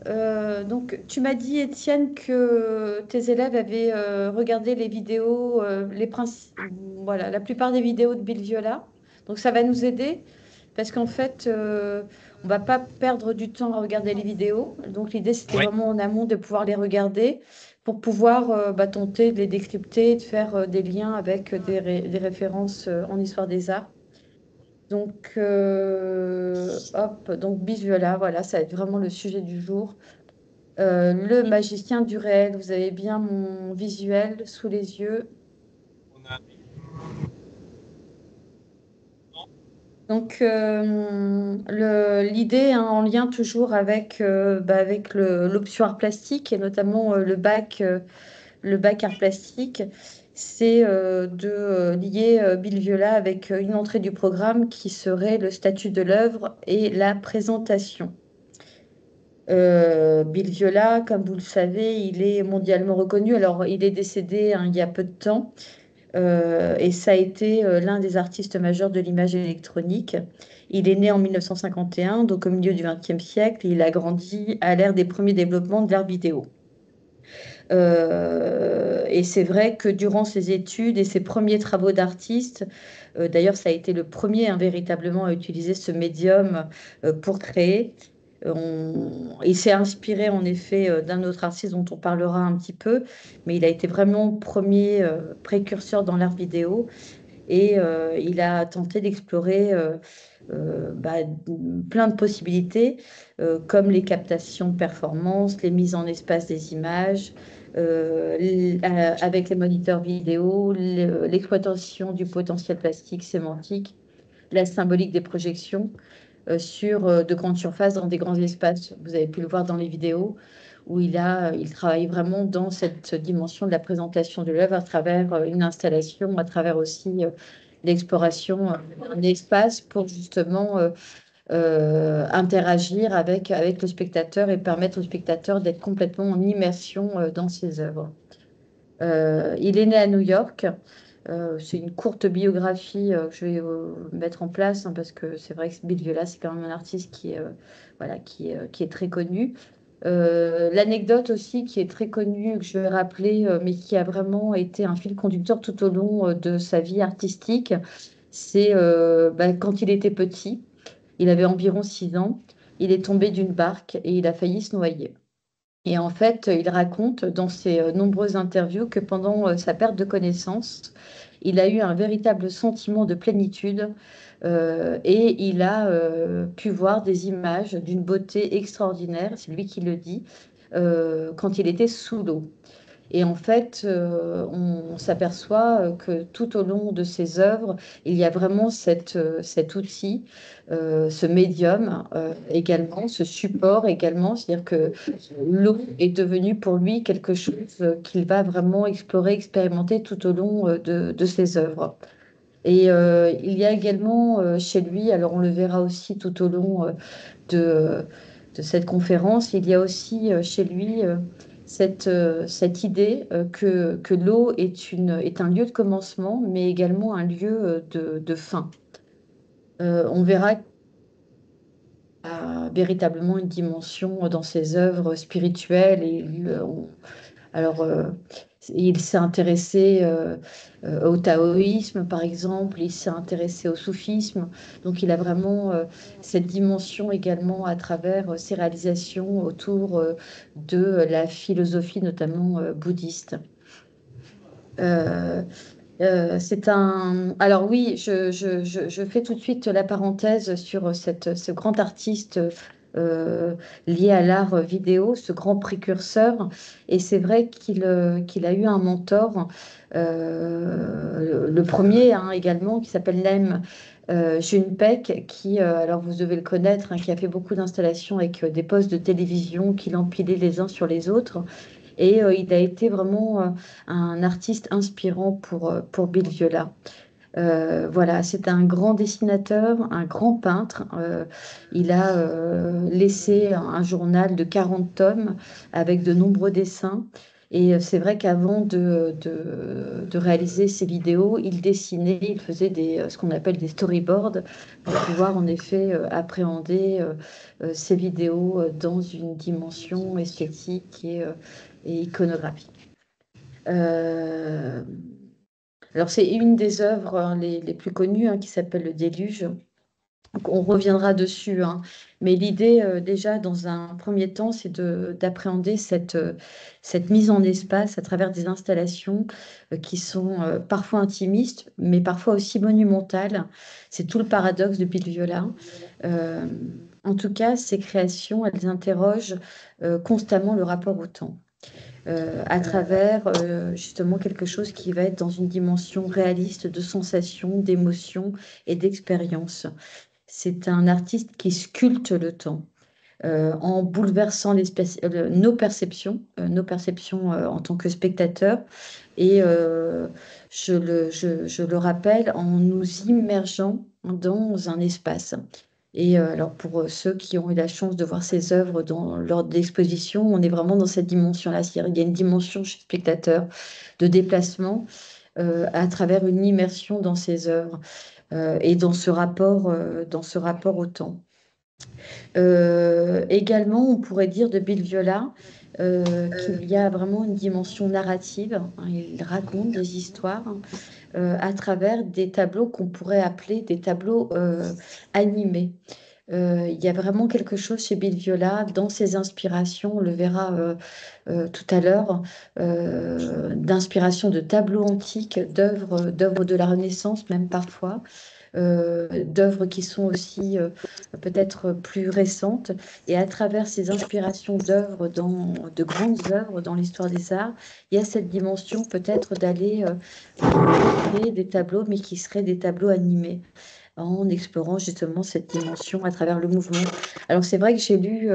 Donc, tu m'as dit, Étienne, que tes élèves avaient regardé les vidéos, voilà, la plupart des vidéos de Bill Viola. Donc, ça va nous aider parce qu'en fait, on va pas perdre du temps à regarder les vidéos. Donc, l'idée, c'était Oui, vraiment en amont de pouvoir les regarder pour pouvoir tenter de les décrypter, de faire des liens avec des références en histoire des arts. Donc, hop, donc Bill Viola, voilà, ça va être vraiment le sujet du jour. Le magicien du réel, vous avez bien mon visuel sous les yeux. on a Donc, l'idée, hein, en lien toujours avec, avec l'option art plastique et notamment le bac art plastique, c'est de lier Bill Viola avec une entrée du programme qui serait le statut de l'œuvre et la présentation. Bill Viola, comme vous le savez, il est mondialement reconnu. Alors, il est décédé hein, il y a peu de temps. Et ça a été l'un des artistes majeurs de l'image électronique. Il est né en 1951, donc au milieu du XXe siècle, et il a grandi à l'ère des premiers développements de l'art vidéo. Et c'est vrai que durant ses études et ses premiers travaux d'artiste, d'ailleurs ça a été le premier hein, véritablement à utiliser ce médium pour créer. Il s'est inspiré en effet d'un autre artiste dont on parlera un petit peu, mais il a été vraiment premier précurseur dans l'art vidéo et il a tenté d'explorer plein de possibilités comme les captations de performance, les mises en espace des images, avec les moniteurs vidéo, l'exploitation du potentiel plastique sémantique, la symbolique des projections sur de grandes surfaces dans des grands espaces. Vous avez pu le voir dans les vidéos où il travaille vraiment dans cette dimension de la présentation de l'œuvre à travers une installation, à travers aussi l'exploration d'un espace pour justement interagir avec le spectateur et permettre au spectateur d'être complètement en immersion dans ses œuvres. Il est né à New York. C'est une courte biographie que je vais mettre en place hein, parce que c'est vrai que Bill Viola, c'est quand même un artiste qui est, voilà, qui est très connu. L'anecdote aussi qui est très connue, que je vais rappeler, mais qui a vraiment été un fil conducteur tout au long de sa vie artistique, c'est quand il était petit, il avait environ 6 ans, il est tombé d'une barque et il a failli se noyer. Et en fait, il raconte dans ses nombreuses interviews que pendant sa perte de connaissance, il a eu un véritable sentiment de plénitude et il a pu voir des images d'une beauté extraordinaire, c'est lui qui le dit, quand il était sous l'eau. Et en fait, on s'aperçoit que tout au long de ses œuvres, il y a vraiment cet outil, ce médium également, ce support également. C'est-à-dire que l'eau est devenue pour lui quelque chose qu'il va vraiment explorer, expérimenter tout au long de ses œuvres. Et il y a également chez lui, alors on le verra aussi tout au long de, de cette conférence, il y a aussi chez lui cette idée que l'eau est un lieu de commencement, mais également un lieu de fin. On verra qu'il y a véritablement une dimension dans ses œuvres spirituelles alors, il s'est intéressé au taoïsme, par exemple, il s'est intéressé au soufisme. Donc, il a vraiment cette dimension également à travers ses réalisations autour de la philosophie, notamment bouddhiste. Euh, c'est un. Alors oui, je fais tout de suite la parenthèse sur ce grand artiste lié à l'art vidéo, ce grand précurseur. Et c'est vrai qu'il a eu un mentor, le premier hein, également, qui s'appelle Nem Junpei, qui, alors vous devez le connaître, hein, qui a fait beaucoup d'installations avec des postes de télévision qu'il empilait les uns sur les autres. Et il a été vraiment un artiste inspirant pour Bill Viola. Voilà, c'est un grand dessinateur, un grand peintre. Il a laissé un journal de 40 tomes avec de nombreux dessins. Et c'est vrai qu'avant de réaliser ces vidéos, il dessinait, il faisait ce qu'on appelle des storyboards pour pouvoir en effet appréhender ces vidéos dans une dimension esthétique et iconographique. Euh, alors c'est une des œuvres hein, les plus connues hein, qui s'appelle Le Déluge. Donc, on reviendra dessus, hein. Mais l'idée, déjà, dans un premier temps, c'est d'appréhender cette mise en espace à travers des installations qui sont parfois intimistes, mais parfois aussi monumentales. C'est tout le paradoxe de Bill Viola. Euh, en tout cas, ces créations, elles interrogent constamment le rapport au temps. À travers justement quelque chose qui va être dans une dimension réaliste de sensation, d'émotion et d'expérience. C'est un artiste qui sculpte le temps en bouleversant nos perceptions en tant que spectateurs. Et je le rappelle, en nous immergeant dans un espace. Et alors pour ceux qui ont eu la chance de voir ces œuvres lors d'expositions, on est vraiment dans cette dimension-là. C'est-à-dire, il y a une dimension chez le spectateur de déplacement à travers une immersion dans ces œuvres et dans ce rapport au temps. Également, on pourrait dire de Bill Viola qu'il y a vraiment une dimension narrative, hein. Il raconte des histoires à travers des tableaux qu'on pourrait appeler des tableaux animés. Il y a vraiment quelque chose chez Bill Viola dans ses inspirations, on le verra tout à l'heure, d'inspiration de tableaux antiques, d'œuvres de la Renaissance même parfois, d'œuvres qui sont aussi peut-être plus récentes. Et à travers ces inspirations de grandes œuvres dans l'histoire des arts, il y a cette dimension peut-être d'aller créer des tableaux, mais qui seraient des tableaux animés en explorant justement cette dimension à travers le mouvement. Alors c'est vrai que j'ai lu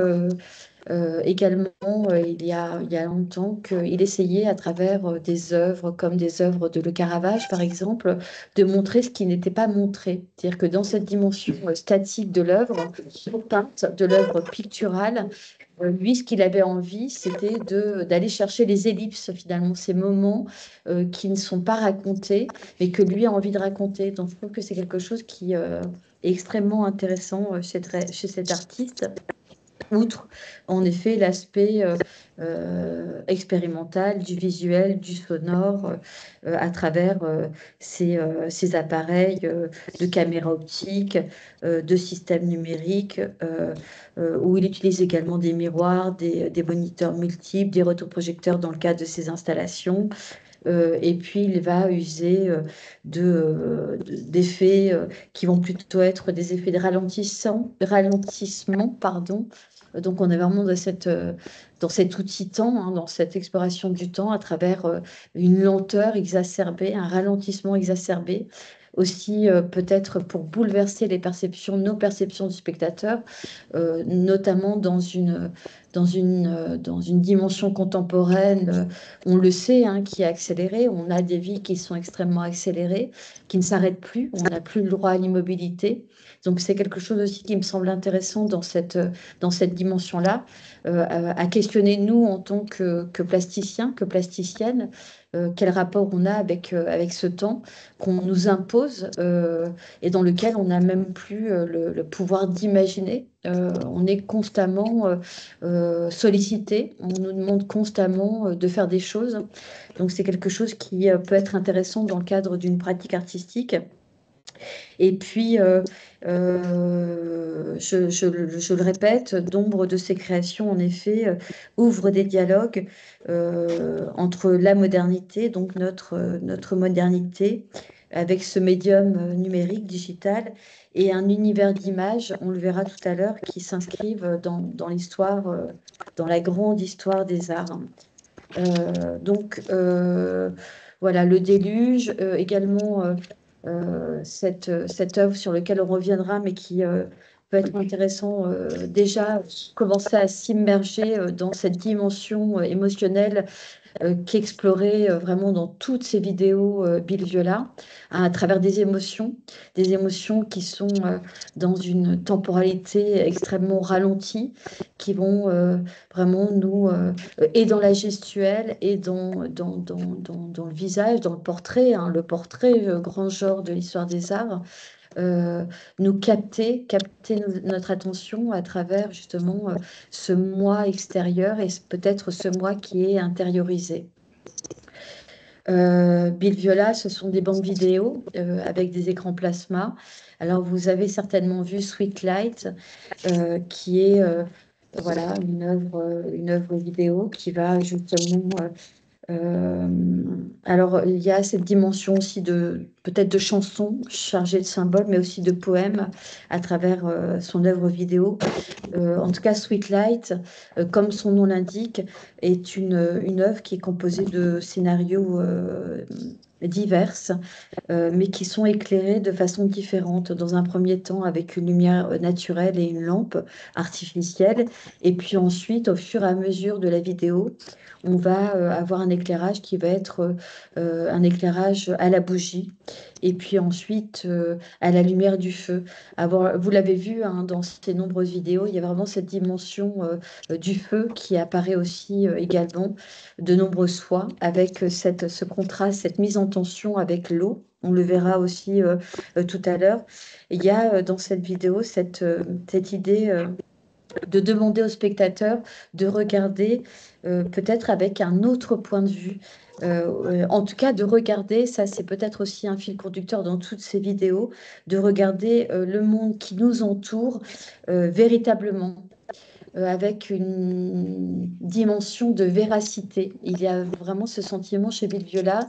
également, il y a longtemps, qu'il essayait à travers des œuvres comme des œuvres de Le Caravage, par exemple, de montrer ce qui n'était pas montré. C'est-à-dire que dans cette dimension statique de l'œuvre, peinte, de l'œuvre picturale, lui, ce qu'il avait envie, c'était d'aller chercher les ellipses, finalement, ces moments qui ne sont pas racontés, mais que lui a envie de raconter. Donc, je trouve que c'est quelque chose qui est extrêmement intéressant chez cet artiste. Outre, en effet, l'aspect expérimental du visuel, du sonore, à travers ces appareils de caméra optique, de systèmes numériques, où il utilise également des miroirs, des moniteurs multiples, des rotoprojecteurs dans le cadre de ses installations. Et puis, il va user d'effets qui vont plutôt être des effets de ralentissement, pardon. Donc, on est vraiment dans cet outil-temps, hein, dans cette exploration du temps à travers une lenteur exacerbée, un ralentissement exacerbé. Aussi, peut-être pour bouleverser nos perceptions du spectateur, notamment dans une dimension contemporaine, on le sait, hein, qui est accélérée. On a des vies qui sont extrêmement accélérées, qui ne s'arrêtent plus. On n'a plus le droit à l'immobilité. Donc, c'est quelque chose aussi qui me semble intéressant dans cette dimension-là, à questionner nous en tant que plasticiens, que plasticiennes, quel rapport on a avec ce temps qu'on nous impose et dans lequel on n'a même plus le pouvoir d'imaginer. On est constamment sollicité, on nous demande constamment de faire des choses. Donc c'est quelque chose qui peut être intéressant dans le cadre d'une pratique artistique. Et puis, je le répète, nombre de ces créations, en effet, ouvrent des dialogues entre la modernité, donc notre modernité, avec ce médium numérique, digital, et un univers d'images, on le verra tout à l'heure, qui s'inscrivent dans l'histoire, dans la grande histoire des arts. Donc, voilà, le déluge, également cette œuvre sur laquelle on reviendra, mais qui peut être intéressant déjà, commencer à s'immerger dans cette dimension émotionnelle qu'explorait vraiment dans toutes ses vidéos Bill Viola, à travers des émotions qui sont dans une temporalité extrêmement ralentie, qui vont vraiment et dans la gestuelle, et dans le visage, dans le portrait, hein, le portrait, grand genre de l'histoire des arts, nous capter notre attention à travers justement ce moi extérieur et peut-être ce moi qui est intériorisé. Bill Viola, ce sont des bandes vidéo avec des écrans plasma. Alors, vous avez certainement vu Sweet Light, qui est voilà, une œuvre vidéo qui va justement euh, alors, il y a cette dimension aussi de peut-être de chansons chargées de symboles, mais aussi de poèmes à travers son œuvre vidéo. En tout cas, Sweet Light, comme son nom l'indique, est une œuvre qui est composée de scénarios diverses, mais qui sont éclairés de façon différente. Dans un premier temps, avec une lumière naturelle et une lampe artificielle. Et puis ensuite, au fur et à mesure de la vidéo, on va avoir un éclairage qui va être un éclairage à la bougie. Et puis ensuite, à la lumière du feu. Vous l'avez vu hein, dans ces nombreuses vidéos, il y a vraiment cette dimension du feu qui apparaît aussi également de nombreuses fois, avec ce contraste, cette mise en tension avec l'eau. On le verra aussi tout à l'heure. Il y a dans cette vidéo cette idée de demander au spectateur de regarder peut-être avec un autre point de vue. En tout cas, de regarder, ça c'est peut-être aussi un fil conducteur dans toutes ces vidéos, de regarder le monde qui nous entoure véritablement, avec une dimension de véracité. Il y a vraiment ce sentiment chez Bill Viola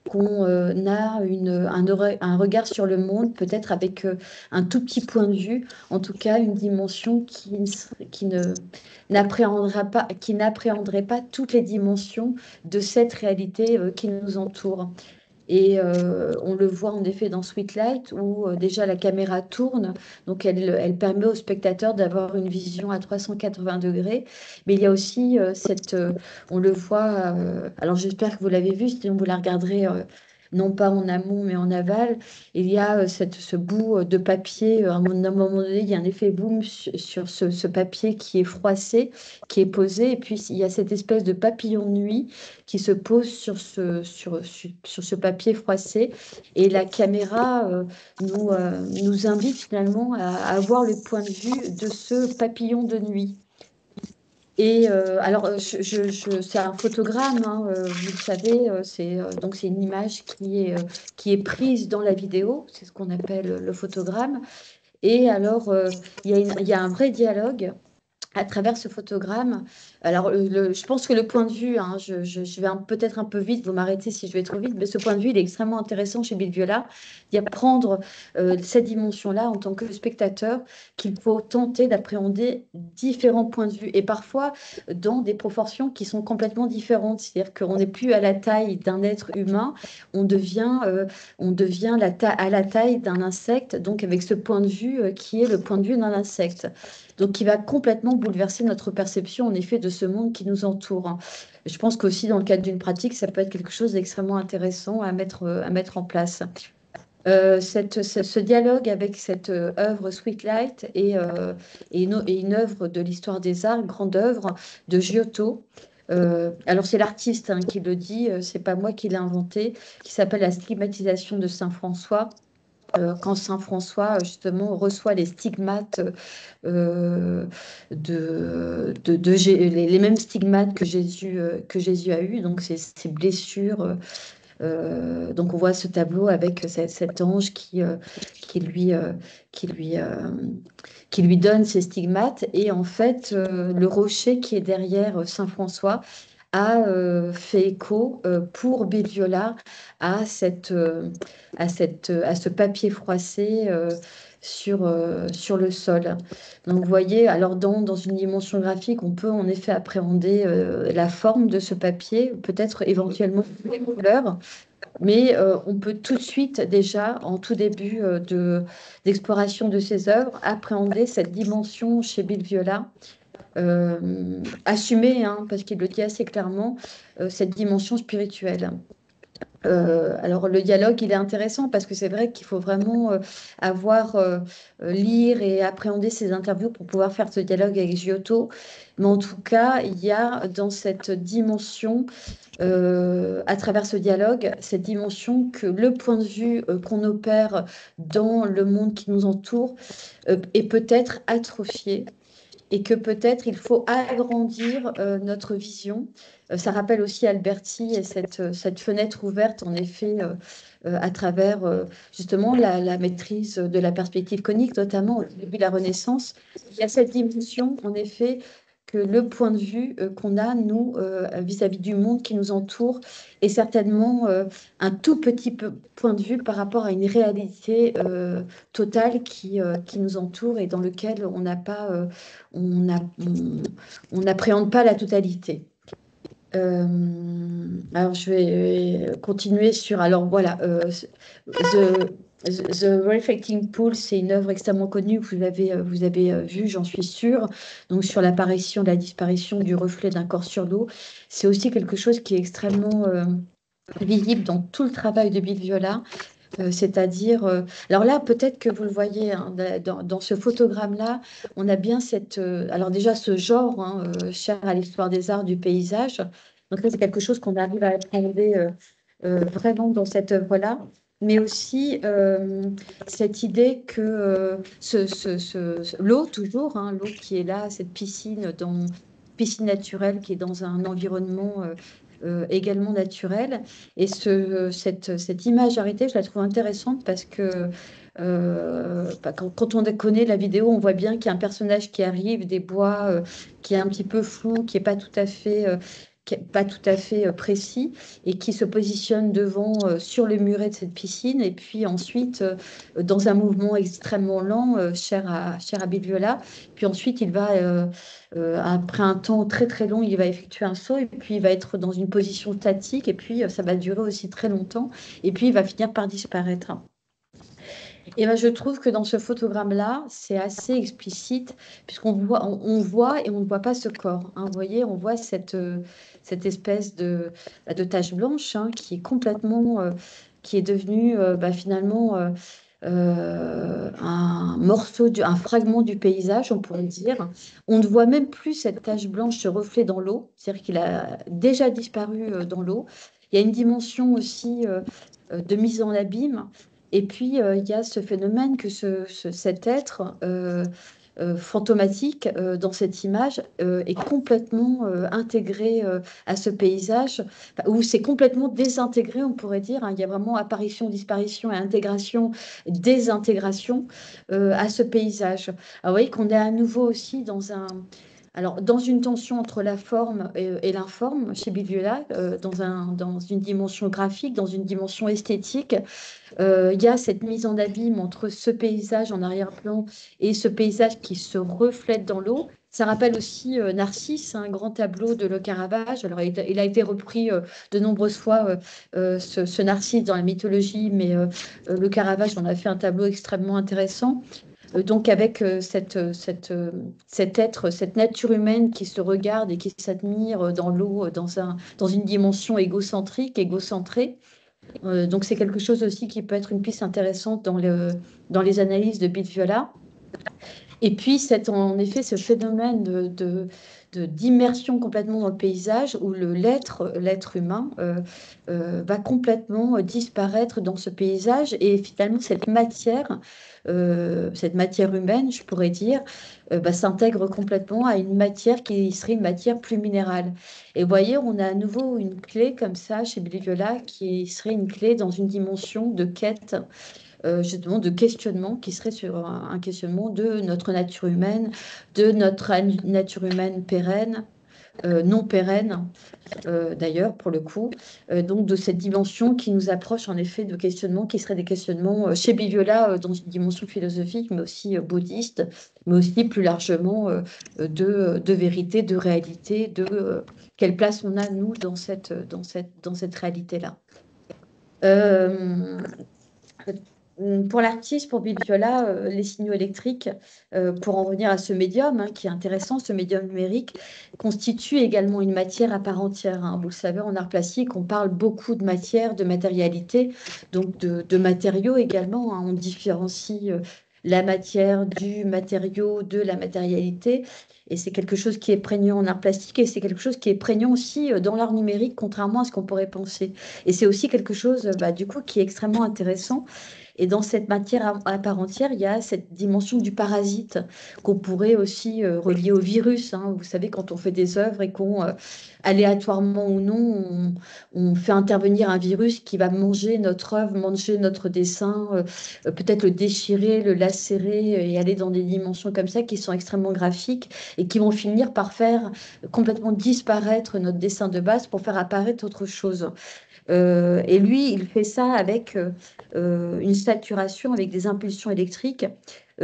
qu'on a un regard sur le monde, peut-être avec un tout petit point de vue, en tout cas une dimension qui n'appréhenderait pas toutes les dimensions de cette réalité qui nous entoure. Et on le voit en effet dans Sweet Light où déjà la caméra tourne, donc elle permet au spectateur d'avoir une vision à 380 degrés. Mais il y a aussi on le voit, alors j'espère que vous l'avez vu, sinon vous la regarderez non pas en amont mais en aval. Il y a ce bout de papier, à un moment donné, il y a un effet boom sur ce papier qui est froissé, qui est posé, et puis il y a cette espèce de papillon de nuit qui se pose sur ce papier froissé. Et la caméra nous invite finalement à avoir le point de vue de ce papillon de nuit. Et alors, c'est un photogramme, hein, vous le savez, donc c'est une image qui est prise dans la vidéo, c'est ce qu'on appelle le photogramme. Et alors, il y a un vrai dialogue à travers ce photogramme. Alors, je pense que le point de vue, hein, je vais peut-être un peu vite, vous m'arrêtez si je vais trop vite, mais ce point de vue, il est extrêmement intéressant chez Bill Viola. Il y a prendre cette dimension-là en tant que spectateur, qu'il faut tenter d'appréhender différents points de vue, et parfois dans des proportions qui sont complètement différentes. C'est-à-dire qu'on n'est plus à la taille d'un être humain, on devient à la taille d'un insecte, donc avec ce point de vue qui est le point de vue d'un insecte. Donc, qui va complètement bouleverser notre perception, en effet, de ce monde qui nous entoure, hein. Je pense qu'aussi, dans le cadre d'une pratique, ça peut être quelque chose d'extrêmement intéressant à mettre en place. Ce dialogue avec cette œuvre Sweet Light et une œuvre de l'histoire des arts, grande œuvre de Giotto. Alors, c'est l'artiste hein, qui le dit, c'est pas moi qui l'ai inventé, qui s'appelle La stigmatisation de Saint François. Quand Saint François, justement, reçoit les stigmates les mêmes stigmates que Jésus a eu, donc ces blessures. Donc on voit ce tableau avec cet ange qui lui, qui lui, qui lui donne ses stigmates. Et en fait, le rocher qui est derrière Saint François a fait écho pour Bill Viola à ce papier froissé sur le sol. Donc vous voyez, alors dans une dimension graphique, on peut en effet appréhender la forme de ce papier, peut-être éventuellement les couleurs, mais on peut tout de suite déjà, en tout début d'exploration de ces œuvres, appréhender cette dimension chez Bill Viola assumer, hein, parce qu'il le dit assez clairement, cette dimension spirituelle. Alors le dialogue, il est intéressant parce que c'est vrai qu'il faut vraiment lire et appréhender ces interviews pour pouvoir faire ce dialogue avec Giotto. Mais en tout cas, il y a dans cette dimension, à travers ce dialogue, cette dimension que le point de vue qu'on opère dans le monde qui nous entoure est peut-être atrophié et que peut-être il faut agrandir notre vision. Ça rappelle aussi Alberti et cette fenêtre ouverte, en effet, à travers justement la maîtrise de la perspective conique, notamment au début de la Renaissance. Il y a cette dimension, en effet, que le point de vue qu'on a, nous, vis-à-vis du monde qui nous entoure, est certainement un tout petit point de vue par rapport à une réalité totale qui nous entoure et dans lequel on n'a pas on a- on- on n'appréhende pas la totalité. Euh, alors, je vais continuer sur. Alors, voilà. The Reflecting Pool, c'est une œuvre extrêmement connue que vous avez vue, j'en suis sûre. Donc, sur l'apparition, la disparition du reflet d'un corps sur l'eau. C'est aussi quelque chose qui est extrêmement visible dans tout le travail de Bill Viola. C'est-à-dire, alors là, peut-être que vous le voyez hein, dans ce photogramme-là, on a bien alors déjà ce genre hein, cher à l'histoire des arts du paysage. Donc là, c'est quelque chose qu'on arrive à appréhender vraiment dans cette œuvre-là, mais aussi cette idée que l'eau, toujours, hein, l'eau qui est là, cette piscine naturelle qui est dans un environnement également naturel. Et cette image arrêtée, je la trouve intéressante parce que quand on connaît la vidéo, on voit bien qu'il y a un personnage qui arrive des bois, qui est un petit peu flou, qui est pas tout à fait précis et qui se positionne devant sur le muret de cette piscine. Et puis ensuite, dans un mouvement extrêmement lent, cher à Bill Viola. Puis ensuite, après un temps très très long, il va effectuer un saut et puis il va être dans une position statique et puis ça va durer aussi très longtemps et puis il va finir par disparaître. Et ben, je trouve que dans ce photogramme-là, c'est assez explicite puisqu'on voit, on voit et on ne voit pas ce corps, hein. Vous voyez, on voit cette espèce de tache blanche hein, qui est complètement, qui est devenue finalement un morceau, un fragment du paysage, on pourrait dire. On ne voit même plus cette tache blanche se refléter dans l'eau, c'est-à-dire qu'il a déjà disparu dans l'eau. Il y a une dimension aussi de mise en abîme. Et puis, il y a ce phénomène que cet être fantomatique dans cette image est complètement intégré à ce paysage, enfin, ou c'est complètement désintégré, on pourrait dire, hein. Il y a vraiment apparition, disparition et intégration, désintégration à ce paysage. Alors, vous voyez qu'on est à nouveau aussi dans une tension entre la forme et l'informe chez Biviola, dans une dimension graphique, dans une dimension esthétique. Il y a cette mise en abîme entre ce paysage en arrière-plan et ce paysage qui se reflète dans l'eau. Ça rappelle aussi Narcisse, un grand tableau de Le Caravage. Alors, il a été repris de nombreuses fois, ce Narcisse, dans la mythologie, mais Le Caravage en a fait un tableau extrêmement intéressant. Donc, avec cet être, cette nature humaine qui se regarde et qui s'admire dans l'eau, dans une dimension égocentrée. Donc, c'est quelque chose aussi qui peut être une piste intéressante dans les analyses de Bit Viola. Et puis, en effet, ce phénomène d'immersion complètement dans le paysage où l'être humain va complètement disparaître dans ce paysage et finalement cette matière humaine, je pourrais dire, s'intègre complètement à une matière qui serait une matière plus minérale. Et vous voyez, on a à nouveau une clé comme ça chez Billy Viola qui serait une clé dans une dimension de quête justement de questionnement qui serait sur un questionnement de notre nature humaine, de notre nature humaine pérenne, non pérenne d'ailleurs pour le coup, donc de cette dimension qui nous approche en effet de questionnements qui seraient des questionnements chez Biviola dans une dimension philosophique, mais aussi bouddhiste, mais aussi plus largement de vérité, de réalité, quelle place on a nous dans cette réalité-là. Euh, pour l'artiste, pour Bill Viola, les signaux électriques, pour en revenir à ce médium, hein, qui est intéressant, ce médium numérique, constitue également une matière à part entière, hein. Vous le savez, en art plastique, on parle beaucoup de matière, de matérialité, donc de matériaux également, hein. On différencie la matière du matériau, de la matérialité. Et c'est quelque chose qui est prégnant en art plastique et c'est quelque chose qui est prégnant aussi dans l'art numérique, contrairement à ce qu'on pourrait penser. Et c'est aussi quelque chose, bah, du coup, qui est extrêmement intéressant. Et dans cette matière à part entière, il y a cette dimension du parasite qu'on pourrait aussi relier au virus, hein. Vous savez, quand on fait des œuvres et qu'on, aléatoirement ou non, on fait intervenir un virus qui va manger notre œuvre, manger notre dessin, peut-être le déchirer, le lacérer et aller dans des dimensions comme ça qui sont extrêmement graphiques et qui vont finir par faire complètement disparaître notre dessin de base pour faire apparaître autre chose. Et lui, il fait ça avec une saturation, avec des impulsions électriques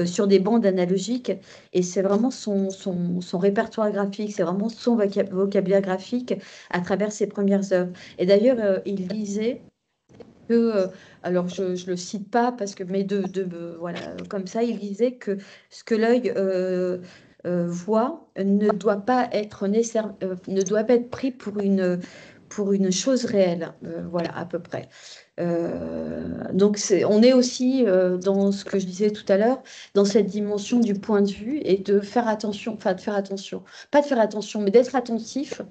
sur des bandes analogiques. Et c'est vraiment son répertoire graphique, c'est vraiment son vocabulaire graphique à travers ses premières œuvres. Et d'ailleurs, il disait que, alors je ne le cite pas parce que, mais voilà, comme ça, il disait que ce que l'œil voit ne doit pas être pris pour une chose réelle, voilà, à peu près. Donc, on est aussi dans ce que je disais tout à l'heure, dans cette dimension du point de vue et de faire attention, enfin de faire attention, pas de faire attention, mais d'être attentif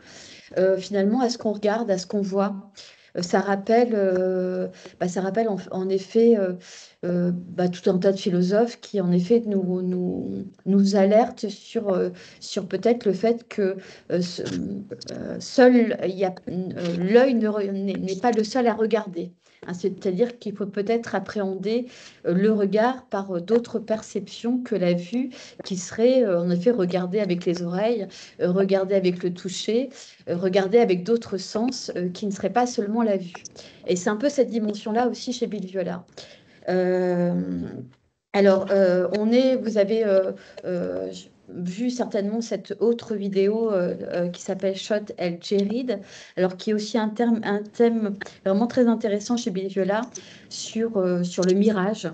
finalement à ce qu'on regarde, à ce qu'on voit. Ça rappelle en effet tout un tas de philosophes qui en effet nous alertent sur peut-être le fait que seul l'œil n'est pas le seul à regarder, hein. C'est-à-dire qu'il faut peut-être appréhender le regard par d'autres perceptions que la vue, qui serait en effet regarder avec les oreilles, regarder avec le toucher, regarder avec d'autres sens qui ne seraient pas seulement la vue. Et c'est un peu cette dimension-là aussi chez Bill Viola. Euh, vous avez vu certainement cette autre vidéo qui s'appelle Shot El Djerid, alors qui est aussi un thème vraiment très intéressant chez Bill Viola sur le mirage.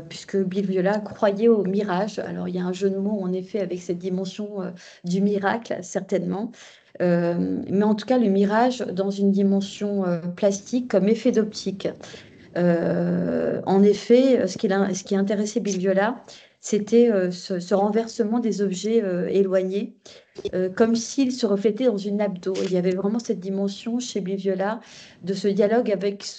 Puisque Bill Viola croyait au mirage. Alors, il y a un jeu de mots, en effet, avec cette dimension du miracle, certainement. Mais en tout cas, le mirage dans une dimension plastique comme effet d'optique. En effet, ce qui intéressait Bill Viola, c'était ce renversement des objets éloignés comme s'il se reflétait dans une nappe d'eau. Il y avait vraiment cette dimension chez Viola de ce dialogue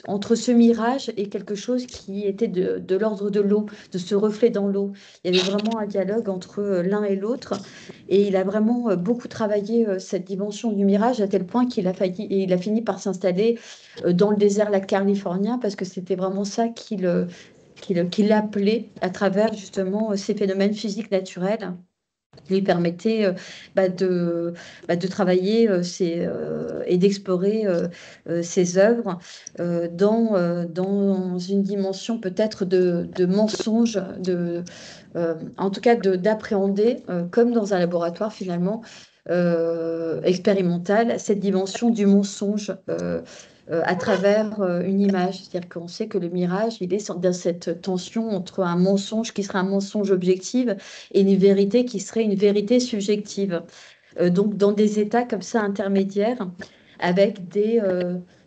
entre ce mirage et quelque chose qui était de l'ordre de l'eau, de ce reflet dans l'eau. Il y avait vraiment un dialogue entre l'un et l'autre. Et il a vraiment beaucoup travaillé cette dimension du mirage à tel point il a fini par s'installer dans le désert lac californien parce que c'était vraiment ça qu'il appelait à travers justement ces phénomènes physiques naturels lui permettait de travailler et d'explorer ses œuvres dans une dimension peut-être de mensonge, en tout cas d'appréhender, comme dans un laboratoire finalement, expérimental, cette dimension du mensonge. À travers une image. C'est-à-dire qu'on sait que le mirage, il est dans cette tension entre un mensonge qui serait un mensonge objectif et une vérité qui serait une vérité subjective. Donc, dans des états comme ça intermédiaires, avec des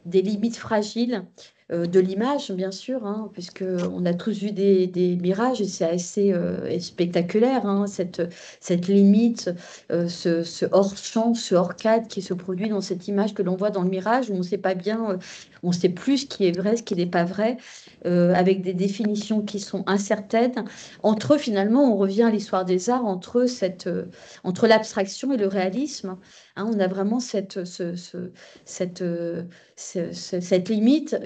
limites fragiles de l'image, bien sûr, hein, puisque on a tous vu des mirages et c'est assez spectaculaire, hein, cette limite, ce hors-champ, ce hors-cadre qui se produit dans cette image que l'on voit dans le mirage, où on ne sait pas bien, on ne sait plus ce qui est vrai, ce qui n'est pas vrai, avec des définitions qui sont incertaines. Entre eux, finalement, on revient à l'histoire des arts, entre l'abstraction et le réalisme. Hein, on a vraiment cette, cette limite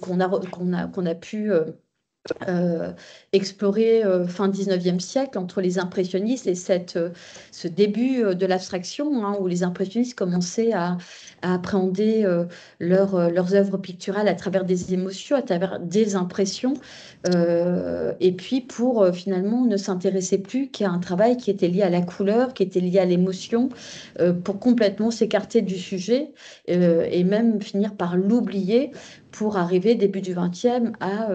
qu'on a pu explorer fin 19e siècle entre les impressionnistes et ce début de l'abstraction, hein, où les impressionnistes commençaient à appréhender leurs œuvres picturales à travers des émotions, à travers des impressions, et puis pour finalement ne s'intéresser plus qu'à un travail qui était lié à la couleur, qui était lié à l'émotion, pour complètement s'écarter du sujet et même finir par l'oublier pour arriver début du XXe à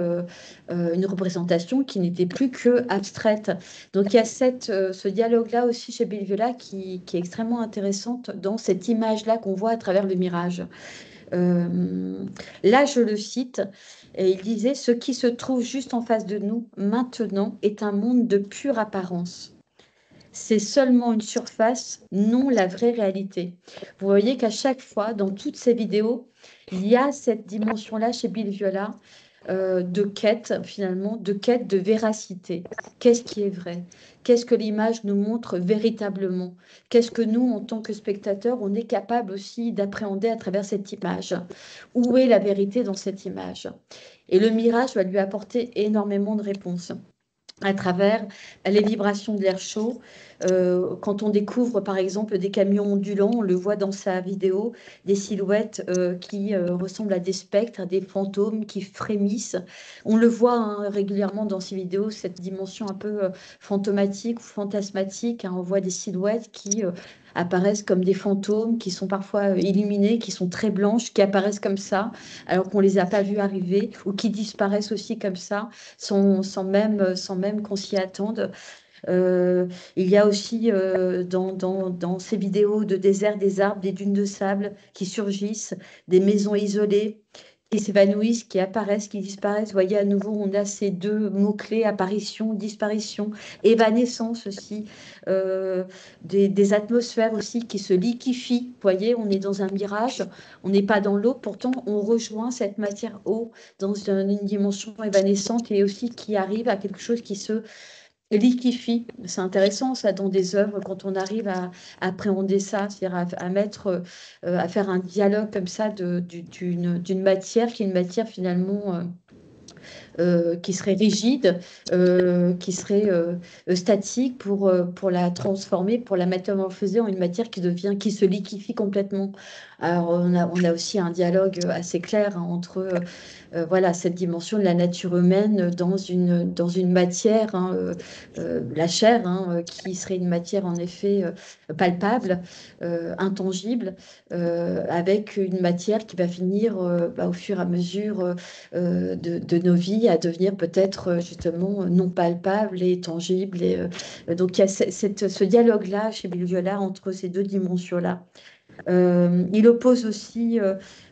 une représentation qui n'était plus que abstraite. Donc il y a ce dialogue-là aussi chez Bill Viola qui est extrêmement intéressante dans cette image-là qu'on voit à travers le mirage. Là, je le cite, et il disait: «Ce qui se trouve juste en face de nous maintenant est un monde de pure apparence. C'est seulement une surface, non la vraie réalité.» Vous voyez qu'à chaque fois, dans toutes ces vidéos, il y a cette dimension-là chez Bill Viola, de quête, finalement, de quête de véracité. Qu'est-ce qui est vrai? Qu'est-ce que l'image nous montre véritablement? Qu'est-ce que nous, en tant que spectateurs, on est capable aussi d'appréhender à travers cette image? Où est la vérité dans cette image? Et le mirage va lui apporter énormément de réponses à travers les vibrations de l'air chaud. Quand on découvre par exemple des camions ondulants, on le voit dans sa vidéo, des silhouettes qui ressemblent à des spectres, à des fantômes qui frémissent. On le voit hein, régulièrement dans ses vidéos, cette dimension un peu fantomatique ou fantasmatique, hein. On voit des silhouettes qui apparaissent comme des fantômes, qui sont parfois illuminées, qui sont très blanches, qui apparaissent comme ça, alors qu'on ne les a pas vues arriver, ou qui disparaissent aussi comme ça, sans même qu'on s'y attende. Il y a aussi dans ces vidéos de désert des arbres, des dunes de sable qui surgissent, des maisons isolées qui s'évanouissent, qui apparaissent, qui disparaissent. Vous voyez, à nouveau, on a ces deux mots-clés, apparition, disparition, évanescence aussi, des atmosphères aussi qui se liquéfient. Vous voyez, on est dans un mirage, on n'est pas dans l'eau, pourtant on rejoint cette matière eau dans une dimension évanescente et aussi qui arrive à quelque chose qui se liquéfie. C'est intéressant ça dans des œuvres quand on arrive à appréhender ça, c'est-à-dire à mettre, à faire un dialogue comme ça d'une matière qui est une matière finalement qui serait rigide, qui serait statique pour la transformer, pour la métamorphoser en une matière qui se liquéfie complètement. Alors on a aussi un dialogue assez clair hein, entre voilà, cette dimension de la nature humaine dans une matière, hein, la chair, hein, qui serait une matière en effet palpable, intangible, avec une matière qui va finir au fur et à mesure de nos vies à devenir peut-être justement non palpable et tangible. Donc il y a ce dialogue-là chez Bill Viola entre ces deux dimensions-là. Il oppose aussi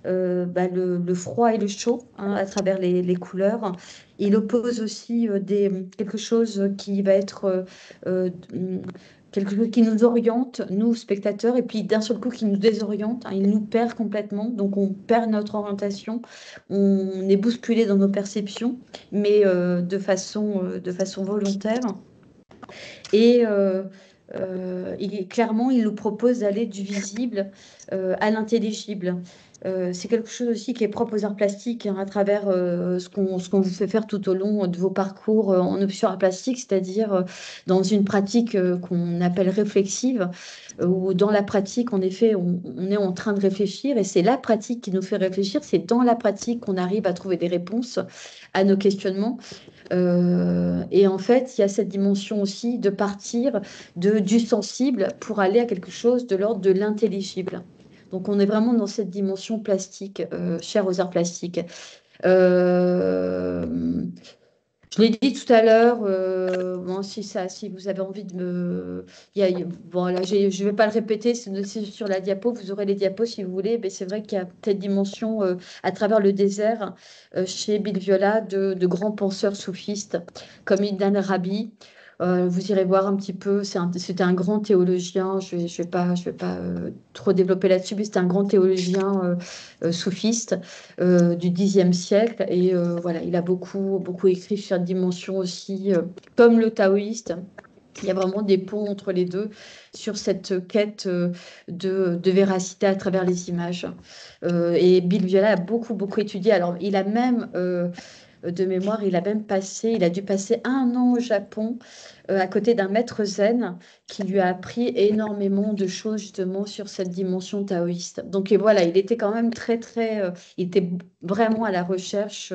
le froid et le chaud hein, à travers les couleurs. Il oppose aussi quelque chose qui va être quelque chose qui nous oriente, nous spectateurs, et puis d'un seul coup qui nous désoriente. Hein, il nous perd complètement, donc on perd notre orientation, on est bousculé dans nos perceptions, mais de façon volontaire. Et clairement, il nous propose d'aller du visible à l'intelligible. C'est quelque chose aussi qui est propre aux arts plastiques hein, à travers ce qu'on vous fait faire tout au long de vos parcours en option art plastique, c'est-à-dire dans une pratique qu'on appelle réflexive, où dans la pratique, en effet, on est en train de réfléchir et c'est la pratique qui nous fait réfléchir, c'est dans la pratique qu'on arrive à trouver des réponses à nos questionnements. Et en fait, il y a cette dimension aussi de partir du sensible pour aller à quelque chose de l'ordre de l'intelligible. Donc, on est vraiment dans cette dimension plastique, chère aux arts plastiques. Euh, je l'ai dit tout à l'heure, bon, si vous avez envie de me... bon, là, je ne vais pas le répéter, c'est sur la diapo, vous aurez les diapos si vous voulez, mais c'est vrai qu'il y a cette dimension à travers le désert chez Bill Viola de grands penseurs soufistes comme Ibn Arabi. Vous irez voir un petit peu, c'était un grand théologien, je vais pas trop développer là-dessus, mais c'était un grand théologien soufiste du Xe siècle. Et voilà, il a beaucoup écrit sur cette dimension aussi, comme le taoïste. Il y a vraiment des ponts entre les deux sur cette quête de véracité à travers les images. Et Bill Viola a beaucoup étudié. Alors, il a même, de mémoire, il a dû passer un an au Japon à côté d'un maître zen qui lui a appris énormément de choses justement sur cette dimension taoïste. Donc et voilà, il était quand même il était vraiment à la recherche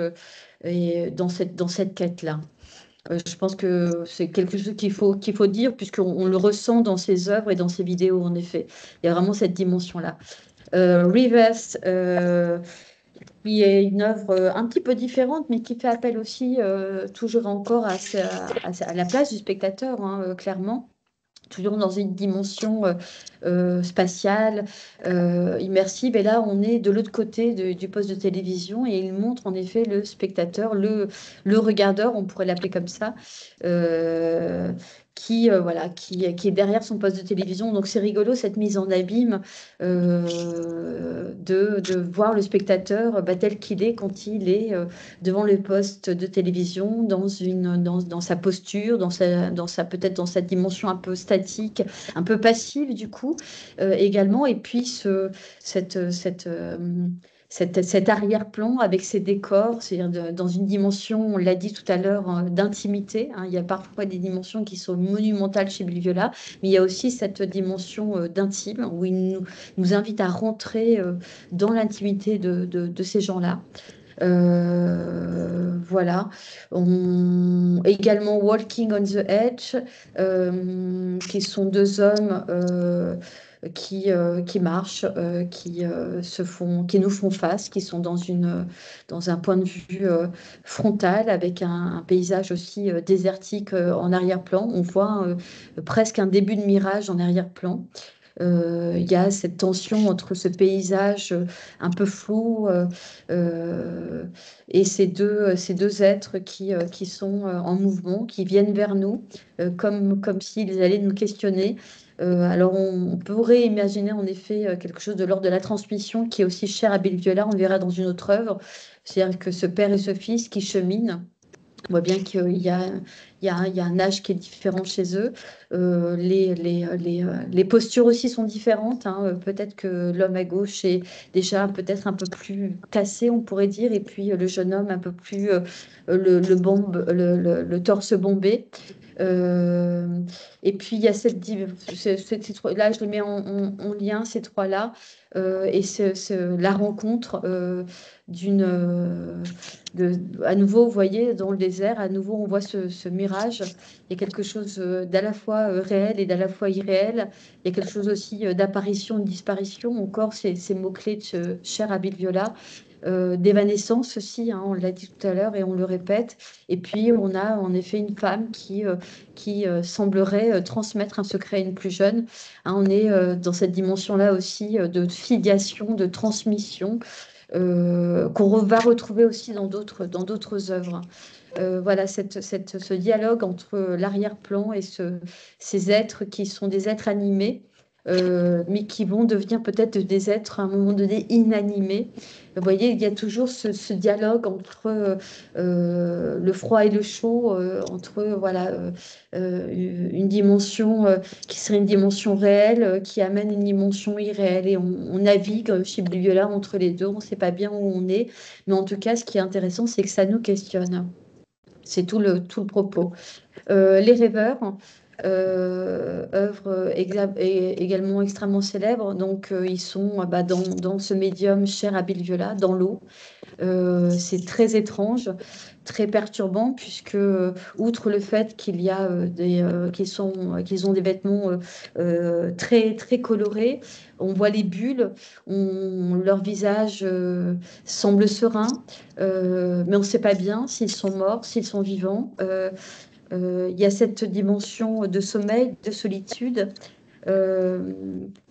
et dans cette quête-là. Je pense que c'est quelque chose qu'il faut dire puisqu'on le ressent dans ses œuvres et dans ses vidéos en effet. Il y a vraiment cette dimension-là. Rivers, qui est une œuvre un petit peu différente, mais qui fait appel aussi toujours encore à la place du spectateur, hein, clairement. Toujours dans une dimension spatiale, immersive. Et là, on est de l'autre côté du poste de télévision et il montre en effet le spectateur, le regardeur, on pourrait l'appeler comme ça, euh, voilà, qui est derrière son poste de télévision. Donc c'est rigolo cette mise en abîme de voir le spectateur tel qu'il est quand il est devant le poste de télévision, dans sa posture, peut-être dans sa dimension un peu statique, un peu passive du coup, également. Et puis cet arrière-plan avec ses décors, c'est-à-dire dans une dimension, on l'a dit tout à l'heure, d'intimité, hein. Il y a parfois des dimensions qui sont monumentales chez Viola, mais il y a aussi cette dimension d'intime où il nous invite à rentrer dans l'intimité de ces gens-là. Voilà. Également Walking on the Edge, qui sont deux hommes qui marchent, qui nous font face, qui sont dans un point de vue frontal avec un paysage aussi désertique en arrière-plan. On voit presque un début de mirage en arrière-plan. Il y a cette tension entre ce paysage un peu flou et ces deux êtres qui sont en mouvement, qui viennent vers nous, comme s'ils allaient nous questionner. Alors, on pourrait imaginer en effet quelque chose de l'ordre de la transmission qui est aussi cher à Bill Viola, on le verra dans une autre œuvre. C'est-à-dire que ce père et ce fils qui cheminent. On voit bien qu'il y a un âge qui est différent chez eux. Les postures aussi sont différentes, hein. Peut-être que l'homme à gauche est déjà peut-être un peu plus cassé, on pourrait dire, et puis le jeune homme un peu plus le torse bombé. Euh, et puis il y a là, je les mets en lien, ces trois-là, et la rencontre à nouveau, vous voyez, dans le désert, à nouveau, on voit ce mirage. Il y a quelque chose d'à la fois réel et d'à la fois irréel. Il y a quelque chose aussi d'apparition, de disparition. Encore ces mots-clés chers à Bill Viola. D'évanescence aussi, hein, on l'a dit tout à l'heure et on le répète. Et puis, on a en effet une femme qui semblerait transmettre un secret à une plus jeune. Hein, on est dans cette dimension-là aussi de filiation, de transmission qu'on va retrouver aussi dans d'autres œuvres. Voilà, ce dialogue entre l'arrière-plan et ces êtres qui sont des êtres animés, mais qui vont devenir peut-être des êtres à un moment donné inanimés. Vous voyez, il y a toujours ce dialogue entre le froid et le chaud, entre voilà, une dimension qui serait une dimension réelle, qui amène une dimension irréelle. Et on navigue chez Bliola entre les deux, on ne sait pas bien où on est. Mais en tout cas, ce qui est intéressant, c'est que ça nous questionne. C'est tout le propos. Les rêveurs, œuvre également extrêmement célèbre. Donc, ils sont dans ce médium cher à Bill Viola, dans l'eau. C'est très étrange, très perturbant, puisque, outre le fait qu'il y a qu'ils ont des vêtements très, très colorés, on voit les bulles, leur visage semble serein, mais on ne sait pas bien s'ils sont morts, s'ils sont vivants. Il y a cette dimension de sommeil, de solitude. Euh,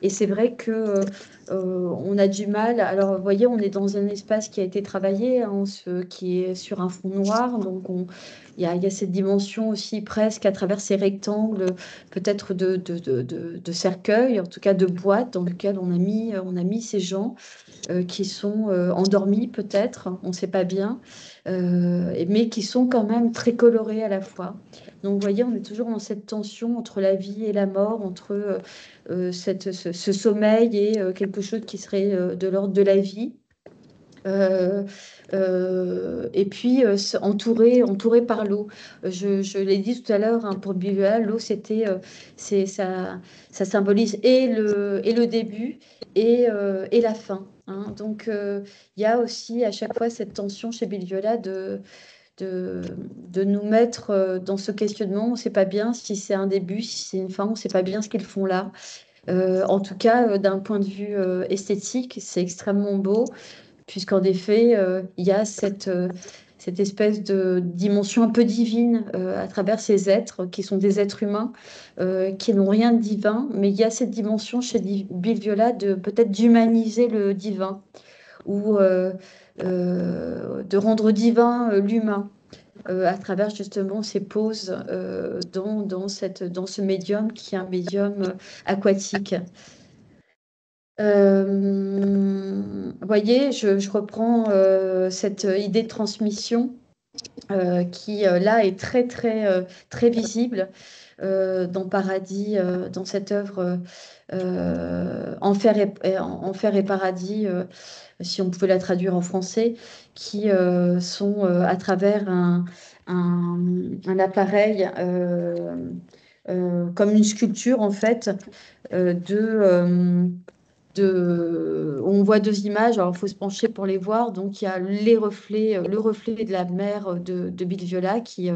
et c'est vrai que on a du mal. Alors, vous voyez, on est dans un espace qui a été travaillé, hein, qui est sur un fond noir. Donc, il y a cette dimension aussi presque à travers ces rectangles, peut-être de cercueil, en tout cas de boîte dans lequel on a mis ces gens qui sont endormis peut-être, on ne sait pas bien, mais qui sont quand même très colorés à la fois. Donc, vous voyez, on est toujours dans cette tension entre la vie et la mort, entre ce sommeil et quelque chose qui serait de l'ordre de la vie. Euh, et puis entouré par l'eau. Je l'ai dit tout à l'heure, hein, pour Bivua, l'eau, ça symbolise et le début et la fin, hein. Donc, il y a aussi à chaque fois cette tension chez Bill Viola de, de nous mettre dans ce questionnement. On ne sait pas bien si c'est un début, si c'est une fin, on ne sait pas bien ce qu'ils font là. En tout cas, d'un point de vue esthétique, c'est extrêmement beau. puisqu'en effet, il y a cette espèce de dimension un peu divine à travers ces êtres qui sont des êtres humains qui n'ont rien de divin, mais il y a cette dimension chez Bill Viola de peut-être d'humaniser le divin ou de rendre divin l'humain à travers justement ces pauses dans ce médium qui est un médium aquatique. Vous voyez, je reprends cette idée de transmission qui là est très visible dans Paradis, dans cette œuvre Enfer et Paradis, si on pouvait la traduire en français, qui sont à travers un appareil comme une sculpture en fait on voit deux images, alors il faut se pencher pour les voir. Donc il y a les reflets, le reflet de la mère de Bill Viola qui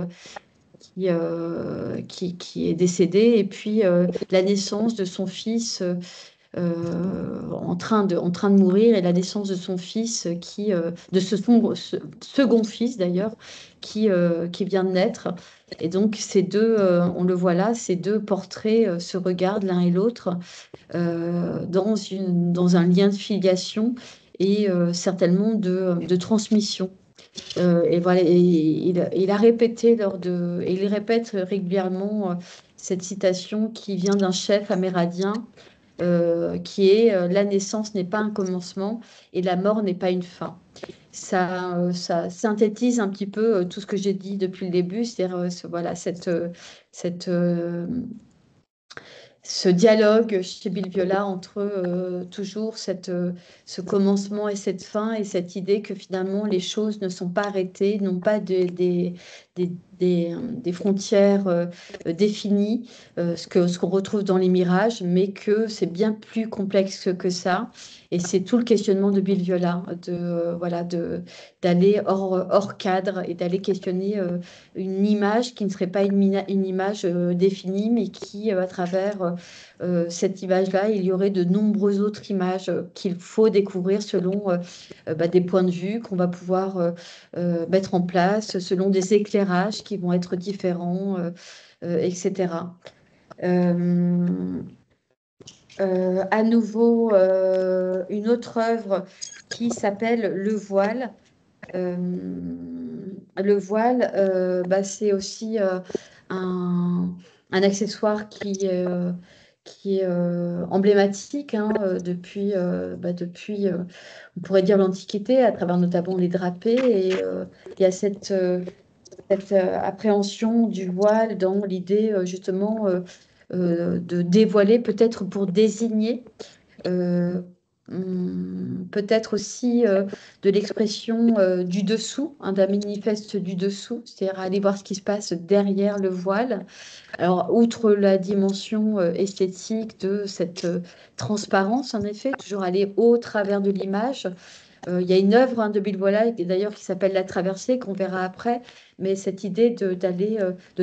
est décédé, et puis la naissance de son fils en train de mourir, et la naissance de son fils, de second fils d'ailleurs, qui vient de naître. Et donc ces deux, on le voit là, ces deux portraits se regardent l'un et l'autre dans un lien de filiation et certainement de transmission. Et voilà, et il a répété et il répète régulièrement cette citation qui vient d'un chef amérindien qui est la naissance n'est pas un commencement et la mort n'est pas une fin. Ça synthétise un petit peu tout ce que j'ai dit depuis le début, c'est-à-dire voilà, cette, ce dialogue chez Bill Viola entre toujours ce commencement et cette fin, et cette idée que finalement les choses ne sont pas arrêtées, n'ont pas des frontières définies, ce qu'on retrouve dans les mirages, mais que c'est bien plus complexe que ça. Et c'est tout le questionnement de Bill Viola, voilà, d'aller hors cadre et d'aller questionner une image qui ne serait pas une image définie, mais qui, à travers cette image-là, il y aurait de nombreuses autres images qu'il faut découvrir selon des points de vue qu'on va pouvoir mettre en place, selon des éclairages qui vont être différents, etc. Euh, à nouveau, une autre œuvre qui s'appelle Le Voile. Euh, le voile, c'est aussi un, un accessoire qui est emblématique hein, depuis on pourrait dire l'Antiquité, à travers notamment les drapés. Et il y a cette appréhension du voile dans l'idée justement de dévoiler, peut-être pour désigner euh, peut-être aussi de l'expression du dessous, hein, d'un manifeste du dessous, c'est-à-dire aller voir ce qui se passe derrière le voile. Alors, outre la dimension esthétique de cette transparence, en effet, toujours aller au travers de l'image, il y a une œuvre hein, de Bill Walla, d'ailleurs, qui s'appelle La Traversée, qu'on verra après, mais cette idée de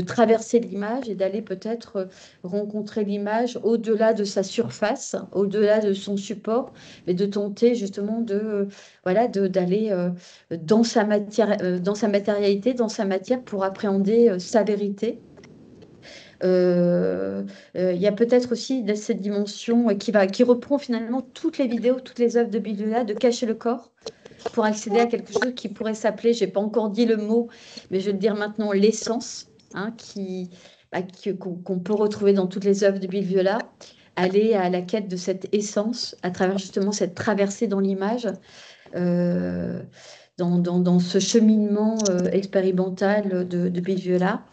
traverser l'image et d'aller peut-être rencontrer l'image au-delà de sa surface, au-delà de son support, mais de tenter justement d'aller dans sa matière, dans sa matérialité, dans sa matière pour appréhender sa vérité. Il y a peut-être aussi cette dimension qui reprend finalement toutes les vidéos, toutes les œuvres de Bill Walla, de cacher le corps pour accéder à quelque chose qui pourrait s'appeler, j'ai pas encore dit le mot, mais je vais le dire maintenant, l'essence, hein, qu'on peut retrouver dans toutes les œuvres de Bill Viola, aller à la quête de cette essence à travers justement cette traversée dans l'image, euh, dans ce cheminement expérimental de Bill Viola.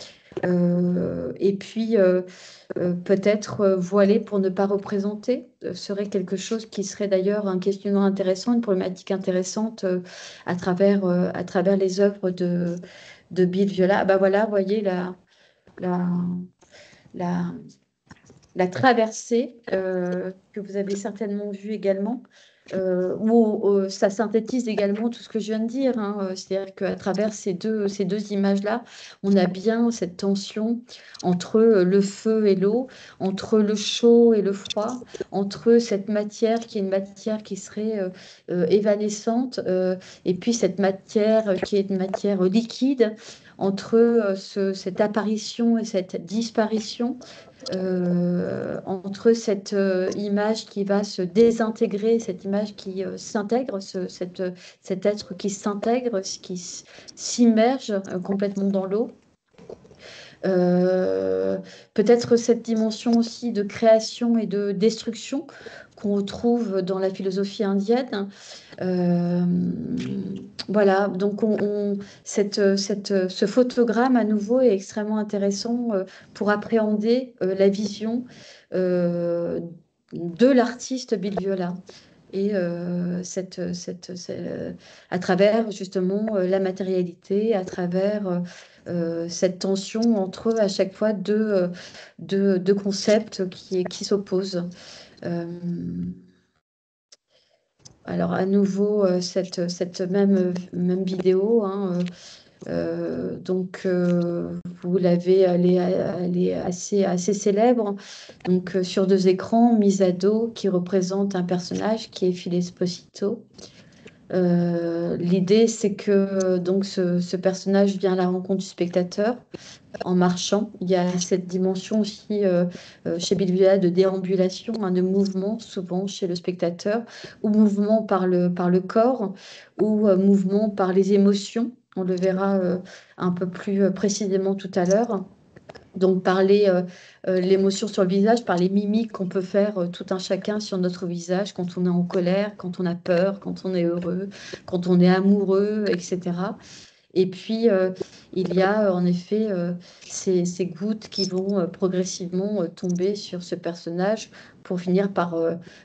Et puis, peut-être voiler pour ne pas représenter serait quelque chose qui serait d'ailleurs un questionnement intéressant, une problématique intéressante à travers les œuvres de Bill Viola. Ah bah voilà, vous voyez la, la, la traversée, que vous avez certainement vu également, où ça synthétise également tout ce que je viens de dire, hein. C'est-à-dire qu'à travers ces deux images-là, on a bien cette tension entre le feu et l'eau, entre le chaud et le froid, entre cette matière qui est une matière qui serait évanescente, et puis cette matière qui est une matière liquide, entre cette apparition et cette disparition, entre cette image qui va se désintégrer, cette image qui s'intègre, cet être qui s'intègre, s'immerge complètement dans l'eau. Euh, Peut-être cette dimension aussi de création et de destruction qu'on retrouve dans la philosophie indienne. Euh, voilà, donc ce photogramme à nouveau est extrêmement intéressant pour appréhender la vision euh, de l'artiste Bill Viola. Et à travers justement la matérialité, à travers cette tension entre à chaque fois deux concepts qui s'opposent. Euh, alors à nouveau, cette même vidéo, hein, vous l'avez, elle est assez célèbre. Donc sur deux écrans, mise à dos, qui représente un personnage qui est Phil Esposito. L'idée, c'est que donc ce personnage vient à la rencontre du spectateur en marchant. Il y a cette dimension aussi chez Bilbia de déambulation, hein, de mouvement, souvent chez le spectateur, ou mouvement par le corps, ou mouvement par les émotions. On le verra un peu plus précisément tout à l'heure. Donc, par l'émotion sur le visage, par les mimiques qu'on peut faire tout un chacun sur notre visage quand on est en colère, quand on a peur, quand on est heureux, quand on est amoureux, etc. Et puis, il y a en effet ces gouttes qui vont progressivement tomber sur ce personnage pour finir par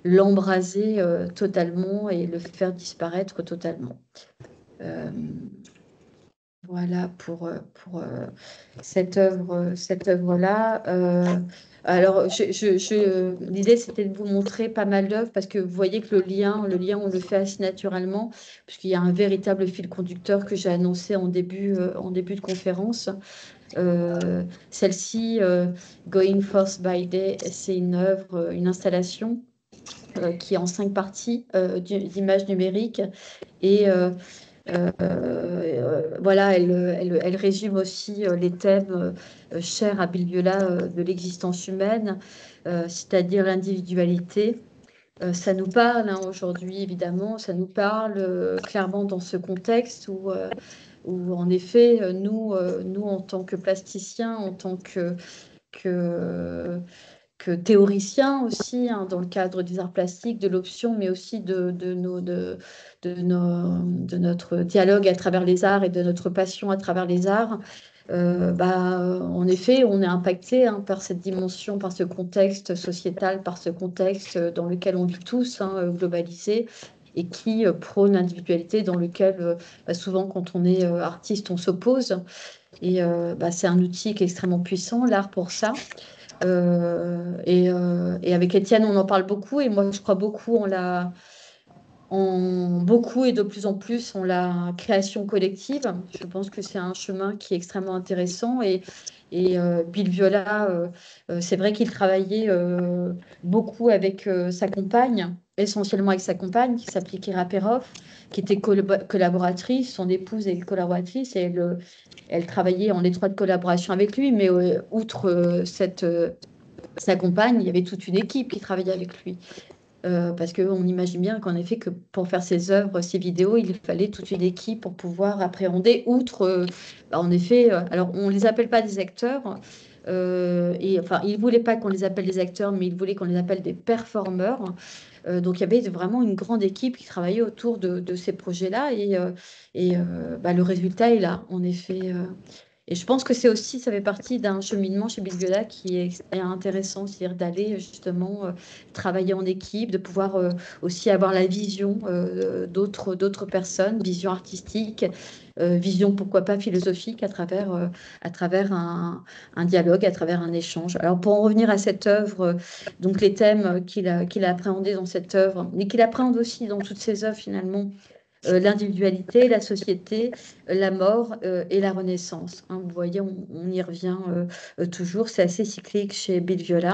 l'embraser totalement et le faire disparaître totalement. Euh, voilà pour cette œuvre-là. Alors, l'idée, c'était de vous montrer pas mal d'œuvres parce que vous voyez que le lien, on le fait assez naturellement, puisqu'il y a un véritable fil conducteur que j'ai annoncé en début de conférence. Celle-ci, Going Forth by Day, c'est une œuvre, une installation qui est en 5 parties d'images numériques. Et voilà, elle résume aussi les thèmes chers à Bill Viola de l'existence humaine, c'est-à-dire l'individualité. Ça nous parle hein, aujourd'hui, évidemment, ça nous parle clairement dans ce contexte où en effet, nous, en tant que plasticiens, en tant que, que théoriciens aussi, hein, dans le cadre des arts plastiques, de l'option, mais aussi de notre dialogue à travers les arts et de notre passion à travers les arts. En effet, on est impacté hein, par cette dimension, par ce contexte sociétal, par ce contexte dans lequel on vit tous, hein, globalisé, et qui prône l'individualité, dans lequel souvent quand on est artiste, on s'oppose. Et c'est un outil qui est extrêmement puissant, l'art pour ça. Et avec Étienne, on en parle beaucoup, et moi je crois beaucoup beaucoup et de plus en plus en la création collective. Je pense que c'est un chemin qui est extrêmement intéressant et Bill Viola, c'est vrai qu'il travaillait beaucoup avec sa compagne, essentiellement avec sa compagne qui s'appelait Kira Perov, qui était collaboratrice, son épouse est collaboratrice et elle travaillait en étroite collaboration avec lui, mais outre sa compagne, il y avait toute une équipe qui travaillait avec lui. Parce qu'on imagine bien qu'en effet, que pour faire ces œuvres, ces vidéos, il fallait toute une équipe pour pouvoir appréhender, outre, en effet, alors on ne les appelle pas des acteurs, et enfin, il ne voulait pas qu'on les appelle des acteurs, mais il voulait qu'on les appelle des performeurs. Donc, il y avait vraiment une grande équipe qui travaillait autour de ces projets-là, et le résultat est là, en effet. Et je pense que c'est aussi, ça fait partie d'un cheminement chez Bill Viola qui est intéressant, c'est-à-dire d'aller justement travailler en équipe, de pouvoir aussi avoir la vision d'autres personnes, vision artistique, vision pourquoi pas philosophique à travers un dialogue, à travers un échange. Alors pour en revenir à cette œuvre, donc les thèmes qu'il a appréhendés dans cette œuvre, mais qu'il appréhende aussi dans toutes ses œuvres finalement, l'individualité, la société, la mort et la renaissance. Hein. Vous voyez, on y revient toujours. C'est assez cyclique chez Bill Viola.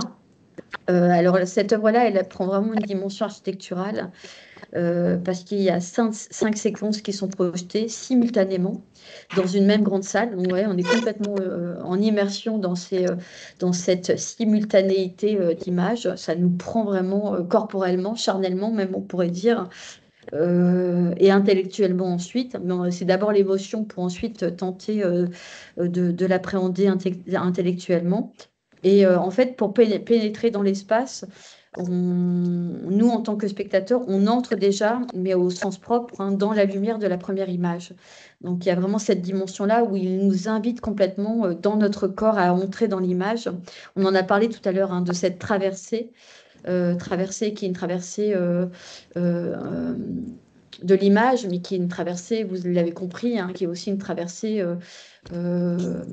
Alors, cette œuvre-là, elle prend vraiment une dimension architecturale parce qu'il y a cinq séquences qui sont projetées simultanément dans une même grande salle. Donc, ouais, on est complètement en immersion dans cette simultanéité d'images. Ça nous prend vraiment corporellement, charnellement, même on pourrait dire et intellectuellement ensuite. Mais c'est d'abord l'émotion pour ensuite tenter de l'appréhender intellectuellement. Et en fait, pour pénétrer dans l'espace, nous, en tant que spectateurs, on entre déjà, mais au sens propre, hein, dans la lumière de la première image. Donc il y a vraiment cette dimension-là où il nous invite complètement dans notre corps à entrer dans l'image. On en a parlé tout à l'heure, hein, de cette traversée qui est une traversée euh, de l'image, mais qui est une traversée, vous l'avez compris, hein, qui est aussi une traversée euh,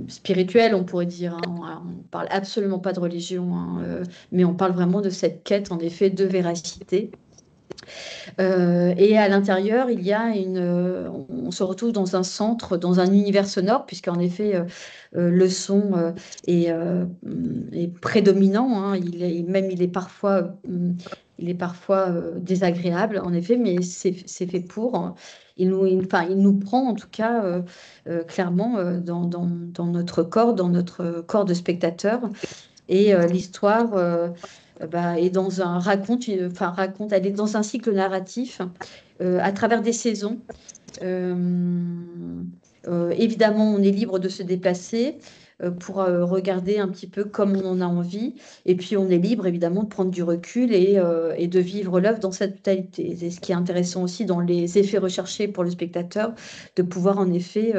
spirituelle, on pourrait dire. Hein. On parle absolument pas de religion, hein, mais on parle vraiment de cette quête, en effet, de véracité. Et à l'intérieur, on se retrouve dans un centre, dans un univers sonore, puisqu'en effet, le son est prédominant. Hein. Il est parfois désagréable, en effet, mais c'est fait pour. Hein. Enfin, il nous prend, en tout cas, clairement, dans notre corps de spectateur. Et l'histoire est dans elle est dans un cycle narratif à travers des saisons. Euh, Évidemment, on est libre de se déplacer pour regarder un petit peu comme on en a envie. Et puis, on est libre, évidemment, de prendre du recul et de vivre l'œuvre dans sa totalité. C'est ce qui est intéressant aussi dans les effets recherchés pour le spectateur, de pouvoir en effet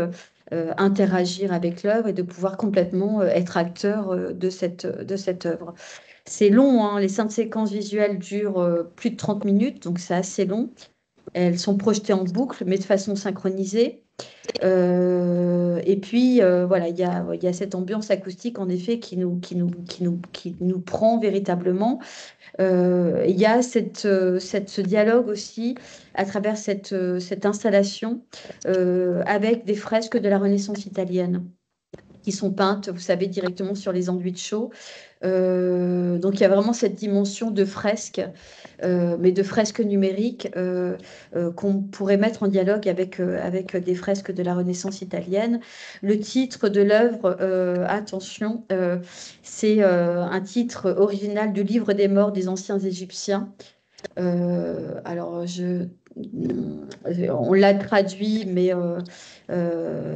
interagir avec l'œuvre et de pouvoir complètement être acteur de cette œuvre. C'est long, hein, les 5 séquences visuelles durent plus de 30 minutes, donc c'est assez long. Elles sont projetées en boucle, mais de façon synchronisée. Et puis, voilà, il y a cette ambiance acoustique, en effet, qui nous prend véritablement. Il y a ce dialogue aussi à travers cette installation avec des fresques de la Renaissance italienne qui sont peintes, vous savez, directement sur les enduits de chaux. Donc il y a vraiment cette dimension de fresque, mais de fresque numérique qu'on pourrait mettre en dialogue avec des fresques de la Renaissance italienne. Le titre de l'œuvre, attention, c'est un titre original du Livre des morts des anciens Égyptiens. Alors, on l'a traduit, mais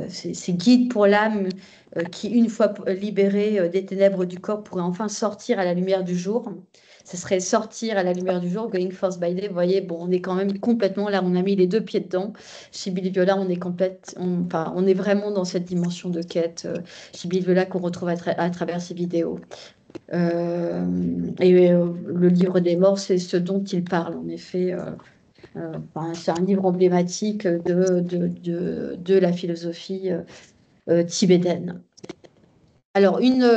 c'est Guide pour l'âme qui, une fois libérée des ténèbres du corps, pourrait enfin sortir à la lumière du jour. Ce serait sortir à la lumière du jour, Going Forth by Day. Vous voyez, bon, on est quand même complètement là, on a mis les deux pieds dedans. Chez Billy Viola, on est vraiment dans cette dimension de quête. Chez Billy Viola qu'on retrouve à travers ses vidéos. Le livre des morts, c'est ce dont il parle, en effet. C'est un livre emblématique de la philosophie tibétaine. Alors, une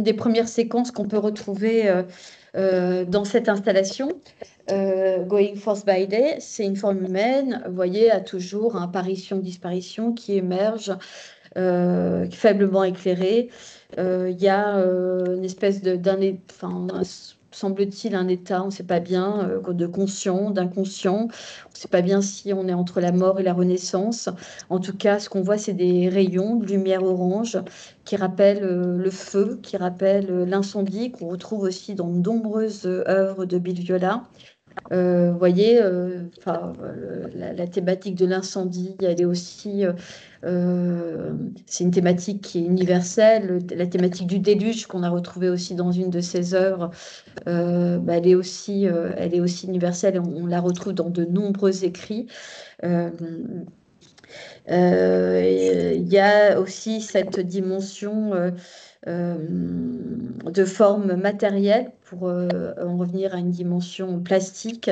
des premières séquences qu'on peut retrouver dans cette installation, Going Forth by Day, c'est une forme humaine, vous voyez, a toujours apparition-disparition qui émerge, faiblement éclairée. Il y a une espèce semble-t-il, un état, on ne sait pas bien, de conscient, d'inconscient. On ne sait pas bien si on est entre la mort et la renaissance. En tout cas, ce qu'on voit, c'est des rayons de lumière orange qui rappellent le feu, qui rappellent l'incendie, qu'on retrouve aussi dans de nombreuses œuvres de Bill Viola. Vous voyez, la thématique de l'incendie, elle est aussi, c'est une thématique qui est universelle. La thématique du déluge qu'on a retrouvée aussi dans une de ses œuvres, elle est aussi universelle et on la retrouve dans de nombreux écrits. Euh, Il y a aussi cette dimension euh, de forme matérielle pour en revenir à une dimension plastique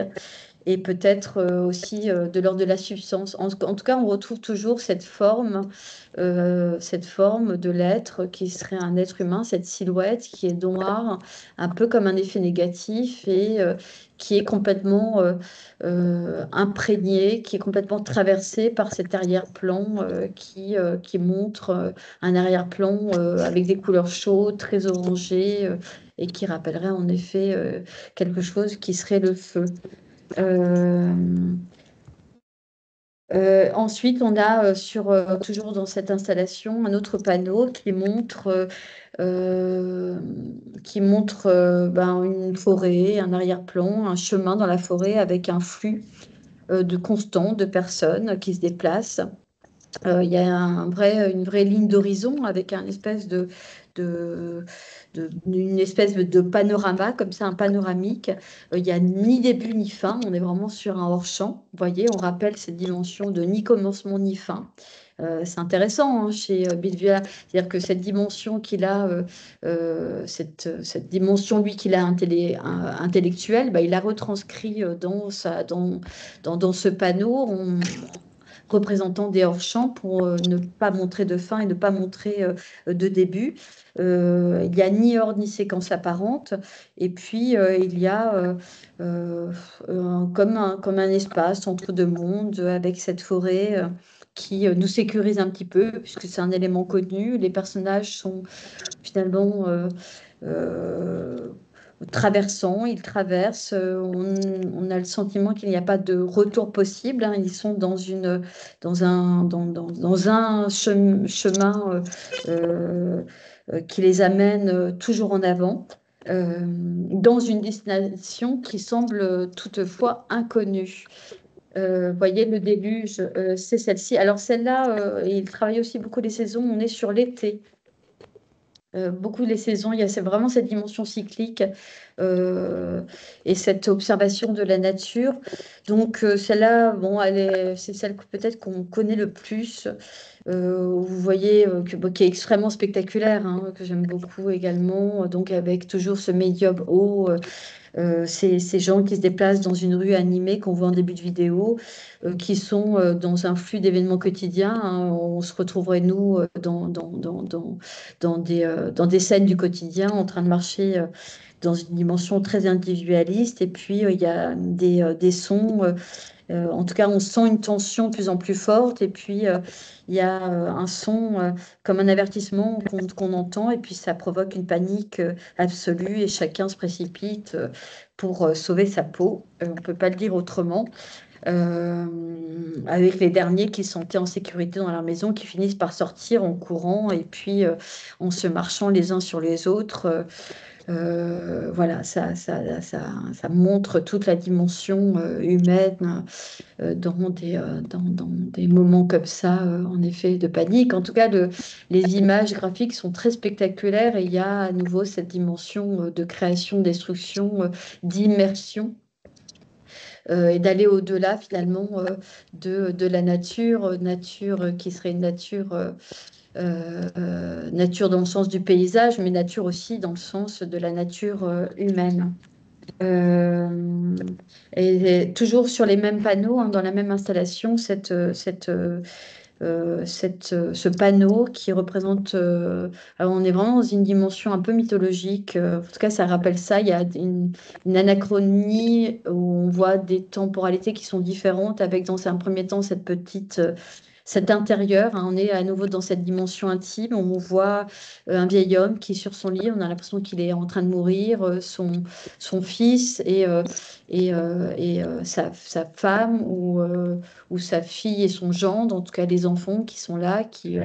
et peut-être aussi de l'ordre de la substance. En tout cas, on retrouve toujours cette forme de l'être qui serait un être humain, cette silhouette qui est noire, un peu comme un effet négatif et qui est complètement imprégnée, qui est complètement traversée par cet arrière-plan qui montre un arrière-plan avec des couleurs chaudes, très orangées, et qui rappellerait en effet quelque chose qui serait le feu. Euh, Ensuite, on a toujours dans cette installation un autre panneau euh, qui montre ben, une forêt, un arrière-plan, un chemin dans la forêt avec un flux de constant de personnes qui se déplacent. Il y a une vraie ligne d'horizon avec de, une espèce de panorama, comme ça, un panoramique. Il n'y a ni début ni fin, on est vraiment sur un hors-champ. Vous voyez, on rappelle cette dimension de ni commencement ni fin. C'est intéressant hein, chez Bilvia, c'est-à-dire que cette dimension qu'il a, cette dimension lui qu'il a intellectuelle, bah, il a retranscrit dans ce panneau représentant des hors-champs pour ne pas montrer de fin et ne pas montrer de début. Il n'y a ni ordre ni séquence apparente. Et puis, il y a comme un espace entre deux mondes avec cette forêt qui nous sécurise un petit peu, puisque c'est un élément connu. Les personnages sont finalement euh, traversant, ils traversent. On a le sentiment qu'il n'y a pas de retour possible, hein. Ils sont dans un chemin qui les amène toujours en avant, dans une destination qui semble toutefois inconnue. Voyez, le déluge, c'est celle-ci. Alors celle-là, il travaille aussi beaucoup les saisons. On est sur l'été. Beaucoup les saisons, c'est vraiment cette dimension cyclique euh, et cette observation de la nature. Donc celle-là, bon, c'est celle que peut-être qu'on connaît le plus. Où vous voyez bon, qui est extrêmement spectaculaire, hein, que j'aime beaucoup également. Donc avec toujours ce médium haut. Ces gens qui se déplacent dans une rue animée qu'on voit en début de vidéo, qui sont dans un flux d'événements quotidiens, hein. On se retrouverait, nous, dans des scènes du quotidien, en train de marcher dans une dimension très individualiste. Et puis, il y a des sons. En tout cas, on sent une tension de plus en plus forte. Et puis, il y a un son comme un avertissement qu'on entend. Et puis, ça provoque une panique absolue. Et chacun se précipite pour sauver sa peau. On ne peut pas le dire autrement. Euh, Avec les derniers qui sont en sécurité dans leur maison, qui finissent par sortir en courant. Et puis, en se marchant les uns sur les autres. Voilà, ça montre toute la dimension humaine dans des moments comme ça, en effet, de panique. En tout cas, les images graphiques sont très spectaculaires et il y a à nouveau cette dimension de création, destruction, d'immersion. Et d'aller au-delà finalement de la nature, nature qui serait une nature, nature dans le sens du paysage, mais nature aussi dans le sens de la nature humaine. Euh, et toujours sur les mêmes panneaux, hein, dans la même installation, ce panneau qui représente. Alors on est vraiment dans une dimension un peu mythologique. En tout cas, ça rappelle ça. Il y a une anachronie où on voit des temporalités qui sont différentes, avec dans un premier temps cet intérieur, hein. On est à nouveau dans cette dimension intime. On voit un vieil homme qui est sur son lit. On a l'impression qu'il est en train de mourir. Son fils et sa femme ou sa fille et son gendre, en tout cas les enfants qui sont là, qui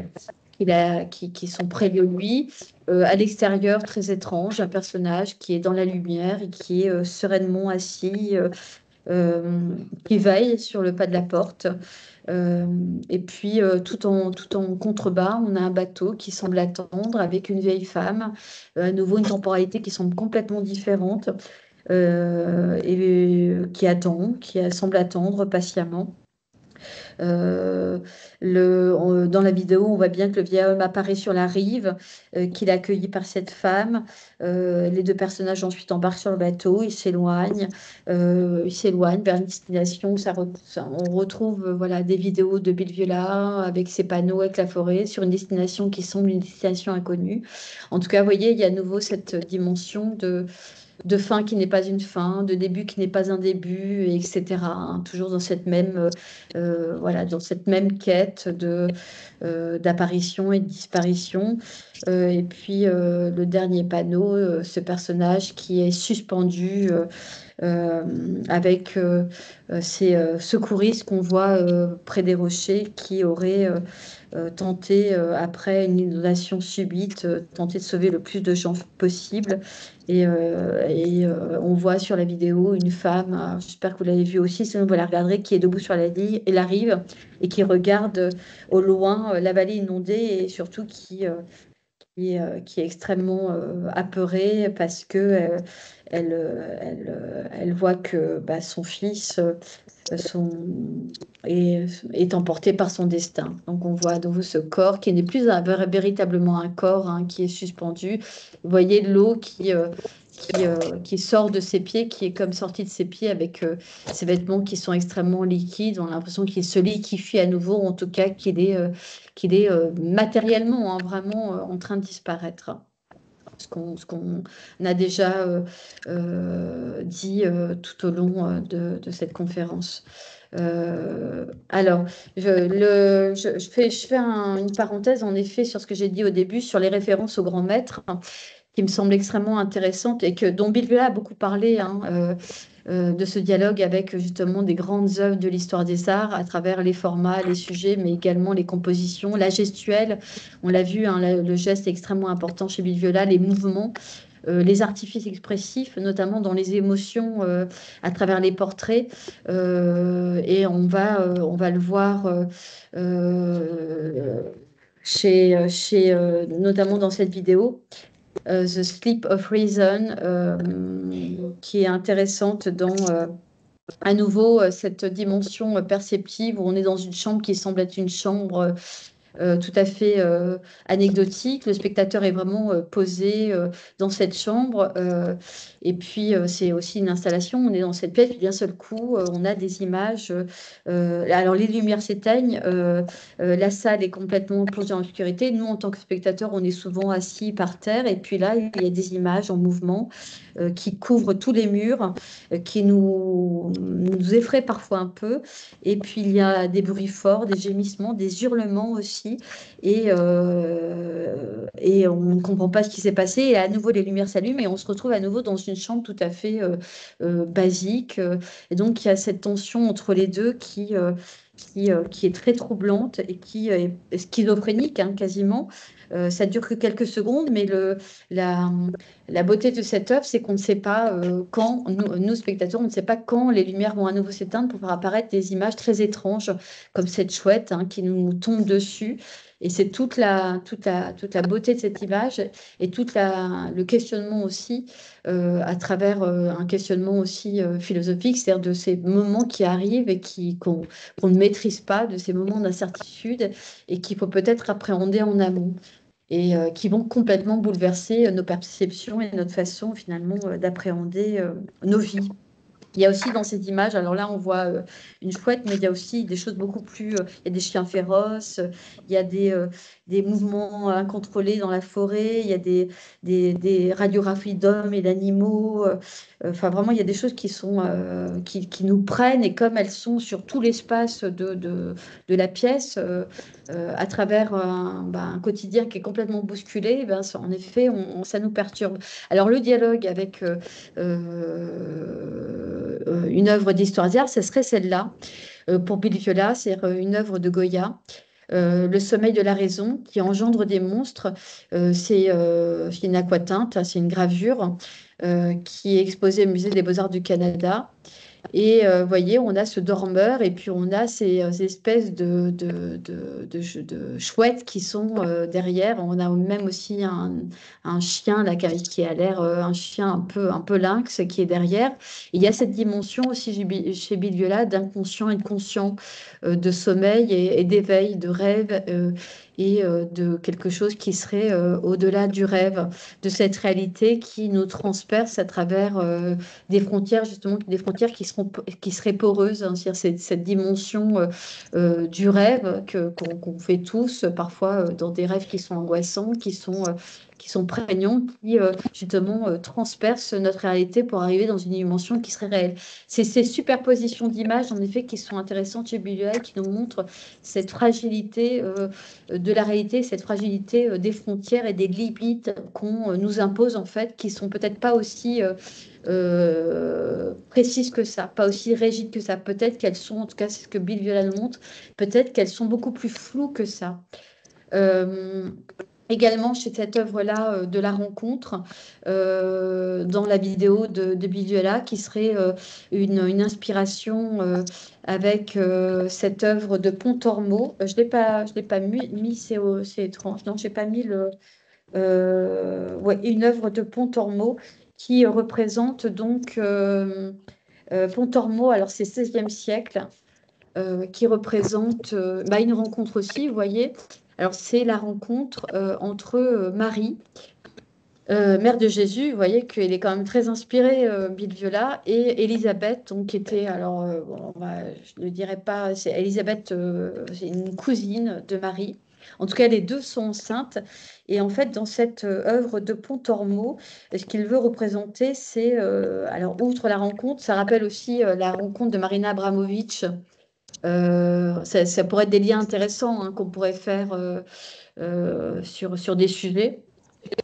sont près de lui. À l'extérieur, très étrange, un personnage qui est dans la lumière et qui est sereinement assis, qui veille sur le pas de la porte. Euh, et puis, tout en contrebas, on a un bateau qui semble attendre avec une vieille femme, à nouveau une temporalité qui semble complètement différente, et qui semble attendre patiemment. Euh, dans la vidéo, on voit bien que le vieil homme apparaît sur la rive, qu'il est accueilli par cette femme. Les deux personnages ensuite embarquent sur le bateau, ils s'éloignent vers une destination. On retrouve voilà, des vidéos de Bill Viola avec ses panneaux, avec la forêt, sur une destination qui semble une destination inconnue. En tout cas, vous voyez, il y a à nouveau cette dimension de fin qui n'est pas une fin, de début qui n'est pas un début, etc., hein. Toujours dans cette même, voilà, dans cette même quête d'apparition et de disparition. Et puis le dernier panneau, ce personnage qui est suspendu avec ces secouristes qu'on voit près des rochers qui auraient tenté, après une inondation subite, tenter de sauver le plus de gens possible. On voit sur la vidéo une femme, j'espère que vous l'avez vue aussi, sinon vous la regarderez, qui est debout sur la rive et qui regarde au loin la vallée inondée et surtout qui est extrêmement apeurée parce que elle voit que bah, son fils son- est emporté par son destin. Donc on voit à nouveau ce corps qui n'est plus véritablement un corps, hein, qui est suspendu. Vous voyez l'eau qui sort de ses pieds, qui est comme sortie de ses pieds avec ses vêtements qui sont extrêmement liquides. On a l'impression qu'il se liquifie à nouveau, en tout cas qu'il est matériellement, hein, vraiment en train de disparaître. Ce qu'on a déjà dit tout au long de cette conférence. Alors, je fais une parenthèse en effet sur ce que j'ai dit au début sur les références aux grands maîtres, hein, qui me semble extrêmement intéressante et dont Bill Villa a beaucoup parlé, hein, de ce dialogue avec justement des grandes œuvres de l'histoire des arts à travers les formats, les sujets, mais également les compositions, la gestuelle. On l'a vu, hein, le geste est extrêmement important chez Bill Viola, les mouvements. Les artifices expressifs, notamment dans les émotions, à travers les portraits. Et on va le voir notamment dans cette vidéo. The Sleep of Reason, qui est intéressante dans à nouveau cette dimension perceptive où on est dans une chambre qui semble être une chambre tout à fait anecdotique. Le spectateur est vraiment posé dans cette chambre. Et puis, c'est aussi une installation. On est dans cette pièce, puis d'un seul coup, on a des images. Alors, les lumières s'éteignent. La salle est complètement plongée dans l'obscurité. Nous, en tant que spectateurs, on est souvent assis par terre. Et puis là, il y a des images en mouvement qui couvrent tous les murs, qui nous effraient parfois un peu. Et puis, il y a des bruits forts, des gémissements, des hurlements aussi. Et on ne comprend pas ce qui s'est passé. Et à nouveau, les lumières s'allument et on se retrouve à nouveau dans une chambre tout à fait basique. Et donc, il y a cette tension entre les deux qui est très troublante et qui est schizophrénique, hein, quasiment. Ça dure que quelques secondes, mais la, la beauté de cette œuvre, c'est qu'on ne sait pas quand, nous, spectateurs, on ne sait pas quand les lumières vont à nouveau s'éteindre pour faire apparaître des images très étranges, comme cette chouette, hein, qui nous tombe dessus. Et c'est toute la beauté de cette image et le questionnement aussi, à travers un questionnement aussi philosophique, c'est-à-dire de ces moments qui arrivent et qu'on ne maîtrise pas, de ces moments d'incertitude et qu'il faut peut-être appréhender en amont et qui vont complètement bouleverser nos perceptions et notre façon finalement d'appréhender nos vies. Il y a aussi dans ces images, alors là on voit une chouette, mais il y a aussi des choses beaucoup plus, il y a des chiens féroces, il y a des mouvements incontrôlés dans la forêt, il y a des radiographies d'hommes et d'animaux. Enfin vraiment, il y a des choses qui nous prennent et comme elles sont sur tout l'espace de la pièce, à travers un quotidien qui est complètement bousculé, eh ben, en effet, ça nous perturbe. Alors le dialogue avec une œuvre d'histoire d'art, ce serait celle-là. Pour Billy Viola, c'est une œuvre de Goya. Le sommeil de la raison qui engendre des monstres. C'est une aquatinte, hein, c'est une gravure qui est exposée au Musée des Beaux-Arts du Canada. Et vous voyez, on a ce dormeur et puis on a ces espèces de chouettes qui sont derrière. On a même aussi un chien là, qui a l'air un chien un peu lynx qui est derrière. Il y a cette dimension aussi chez Bill Viola d'inconscient et de conscient, de sommeil et d'éveil, de rêve et de quelque chose qui serait au-delà du rêve, de cette réalité qui nous transperce à travers des frontières, justement, des frontières qui seraient poreuses, hein, c'est-à-dire cette dimension du rêve qu'on fait tous, parfois dans des rêves qui sont angoissants, qui sont prégnants, qui justement transpercent notre réalité pour arriver dans une dimension qui serait réelle. C'est ces superpositions d'images, en effet, qui sont intéressantes chez Buñuel, qui nous montrent cette fragilité de la réalité, cette fragilité des frontières et des limites qu'on nous impose, en fait, qui sont peut-être pas aussi précises que ça, pas aussi rigides que ça. Peut-être qu'elles sont, en tout cas, c'est ce que Bill Viola nous montre, peut-être qu'elles sont beaucoup plus floues que ça. Euh, Également, chez cette œuvre-là de la rencontre, dans la vidéo de Bill Viola, qui serait une inspiration avec cette œuvre de Pontormo. Je l'ai pas mis, c'est étrange. Non, j'ai pas mis ouais, une œuvre de Pontormo qui représente donc Pontormo, alors c'est 16e siècle, qui représente bah, une rencontre aussi, vous voyez. Alors c'est la rencontre entre Marie, mère de Jésus, vous voyez qu'elle est quand même très inspirée, Bill Viola, et Élisabeth, donc qui était, alors bon, je ne dirais pas, c'est Élisabeth, c'est une cousine de Marie. En tout cas, les deux sont enceintes. Et en fait, dans cette œuvre de Pontormo, ce qu'il veut représenter, c'est, alors outre la rencontre, ça rappelle aussi la rencontre de Marina Abramovic. Ça pourrait être des liens intéressants hein, qu'on pourrait faire sur des sujets.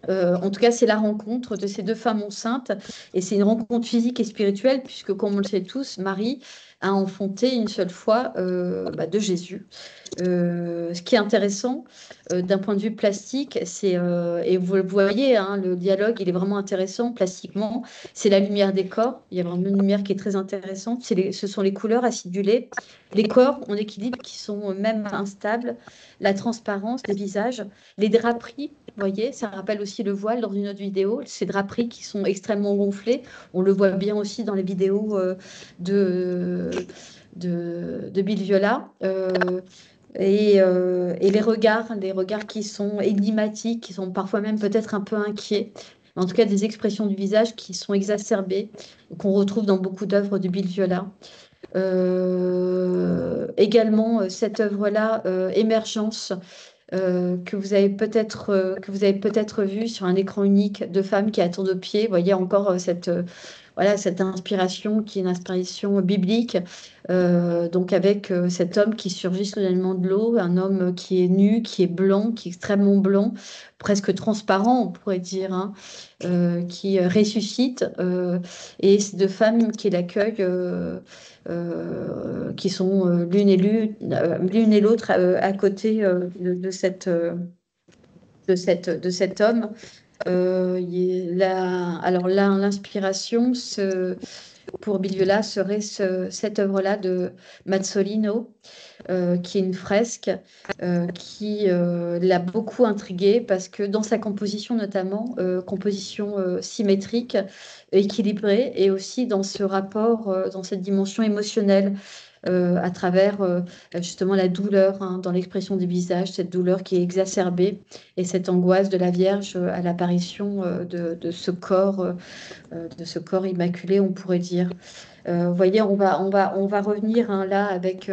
En tout cas, c'est la rencontre de ces deux femmes enceintes et c'est une rencontre physique et spirituelle puisque, comme on le sait tous, Marie a enfanté une seule fois bah, de Jésus. Ce qui est intéressant d'un point de vue plastique, et vous le voyez, hein, le dialogue, il est vraiment intéressant plastiquement, c'est la lumière des corps, il y a vraiment une lumière qui est très intéressante, ce sont les couleurs acidulées, les corps en équilibre qui sont même instables, la transparence des visages, les draperies, vous voyez, ça rappelle aussi le voile dans une autre vidéo, ces draperies qui sont extrêmement gonflées, on le voit bien aussi dans les vidéos de, de Bill Viola. Et les regards qui sont énigmatiques, qui sont parfois même peut-être un peu inquiets. En tout cas, des expressions du visage qui sont exacerbées, qu'on retrouve dans beaucoup d'œuvres de Bill Viola. Également, cette œuvre-là, Émergence, que vous avez peut-être vu sur un écran unique de femmes qui attendent au pied. Vous voyez encore voilà, cette inspiration qui est une inspiration biblique. Donc avec cet homme qui surgit soudainement de l'eau, un homme qui est nu, qui est blanc, qui est extrêmement blanc, presque transparent, on pourrait dire, hein, qui ressuscite. Et ces deux femmes qui l'accueillent, qui sont l'une et l'autre à côté de cet homme. Alors là, l'inspiration pour Biliola serait cette œuvre-là de Mazzolino, qui est une fresque qui l'a beaucoup intrigué parce que dans sa composition notamment, composition symétrique, équilibrée, et aussi dans ce rapport, dans cette dimension émotionnelle à travers justement la douleur hein, dans l'expression des visages, cette douleur qui est exacerbée et cette angoisse de la Vierge à l'apparition de ce corps immaculé, on pourrait dire. Vous voyez, on va revenir hein, là avec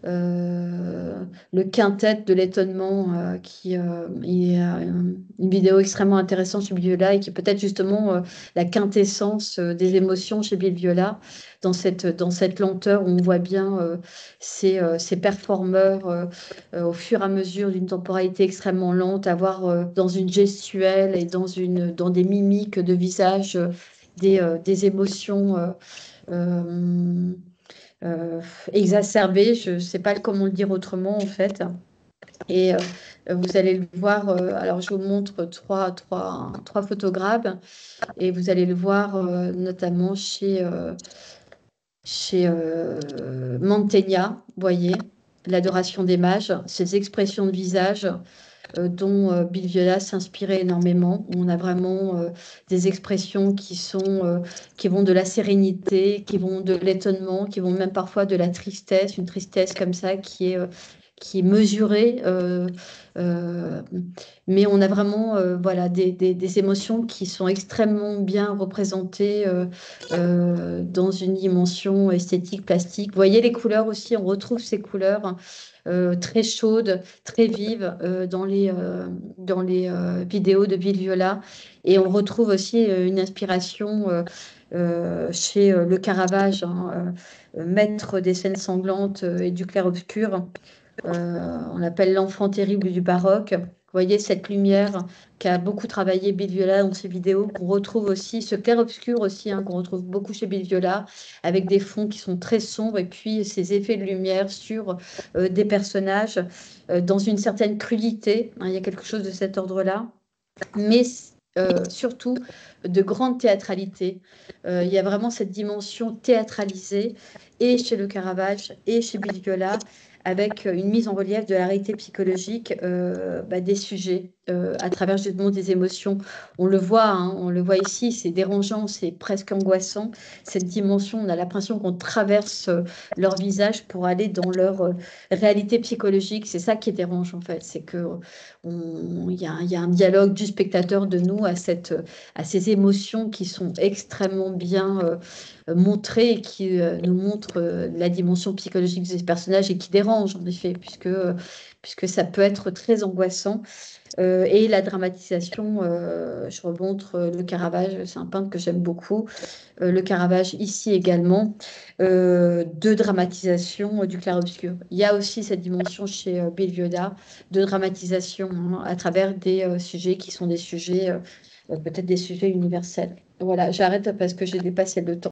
le quintet de l'étonnement qui est une vidéo extrêmement intéressante chez Bill Viola et qui est peut-être justement la quintessence des émotions chez Bill Viola dans cette lenteur où on voit bien ces performeurs au fur et à mesure d'une temporalité extrêmement lente, avoir dans une gestuelle et dans des mimiques de visage des émotions euh, euh, exacerbées. Je ne sais pas comment le dire autrement, en fait. Et vous allez le voir, alors je vous montre trois photographes, et vous allez le voir notamment chez chez Mantegna, vous voyez, l'adoration des mages, ces expressions de visage dont Bill Viola s'inspirait énormément. On a vraiment des expressions qui vont de la sérénité, qui vont de l'étonnement, qui vont même parfois de la tristesse, une tristesse comme ça qui est mesurée. Euh, mais on a vraiment voilà, des émotions qui sont extrêmement bien représentées dans une dimension esthétique, plastique. Vous voyez les couleurs aussi, on retrouve ces couleurs très chaudes, très vives dans les vidéos de Bill Viola. Et on retrouve aussi une inspiration chez Le Caravage, hein, maître des scènes sanglantes et du clair-obscur. On l'appelle l'enfant terrible du baroque. Vous voyez cette lumière qu'a beaucoup travaillé Bill Viola dans ses vidéos, qu'on retrouve aussi, ce clair-obscur aussi, hein, qu'on retrouve beaucoup chez Bill Viola, avec des fonds qui sont très sombres, et puis ces effets de lumière sur des personnages dans une certaine crudité, hein, il y a quelque chose de cet ordre-là, mais surtout de grande théâtralité. Il y a vraiment cette dimension théâtralisée, et chez Le Caravage, et chez Bill Viola, avec une mise en relief de la réalité psychologique des sujets à travers justement des émotions. On le voit, hein, on le voit ici, c'est dérangeant, c'est presque angoissant. Cette dimension, on a l'impression qu'on traverse leur visage pour aller dans leur réalité psychologique. C'est ça qui dérange en fait, c'est que il y a un dialogue du spectateur de nous à ces émotions qui sont extrêmement bien montrées et qui nous montrent la dimension psychologique des personnages et qui dérangent en effet, puisque ça peut être très angoissant. Et la dramatisation, je remontre Le Caravage, c'est un peintre que j'aime beaucoup. Le Caravage ici également, de dramatisation du clair-obscur. Il y a aussi cette dimension chez Bill Viola de dramatisation, hein, à travers des sujets qui sont des sujets, peut-être des sujets universels. Voilà, j'arrête parce que j'ai dépassé le temps.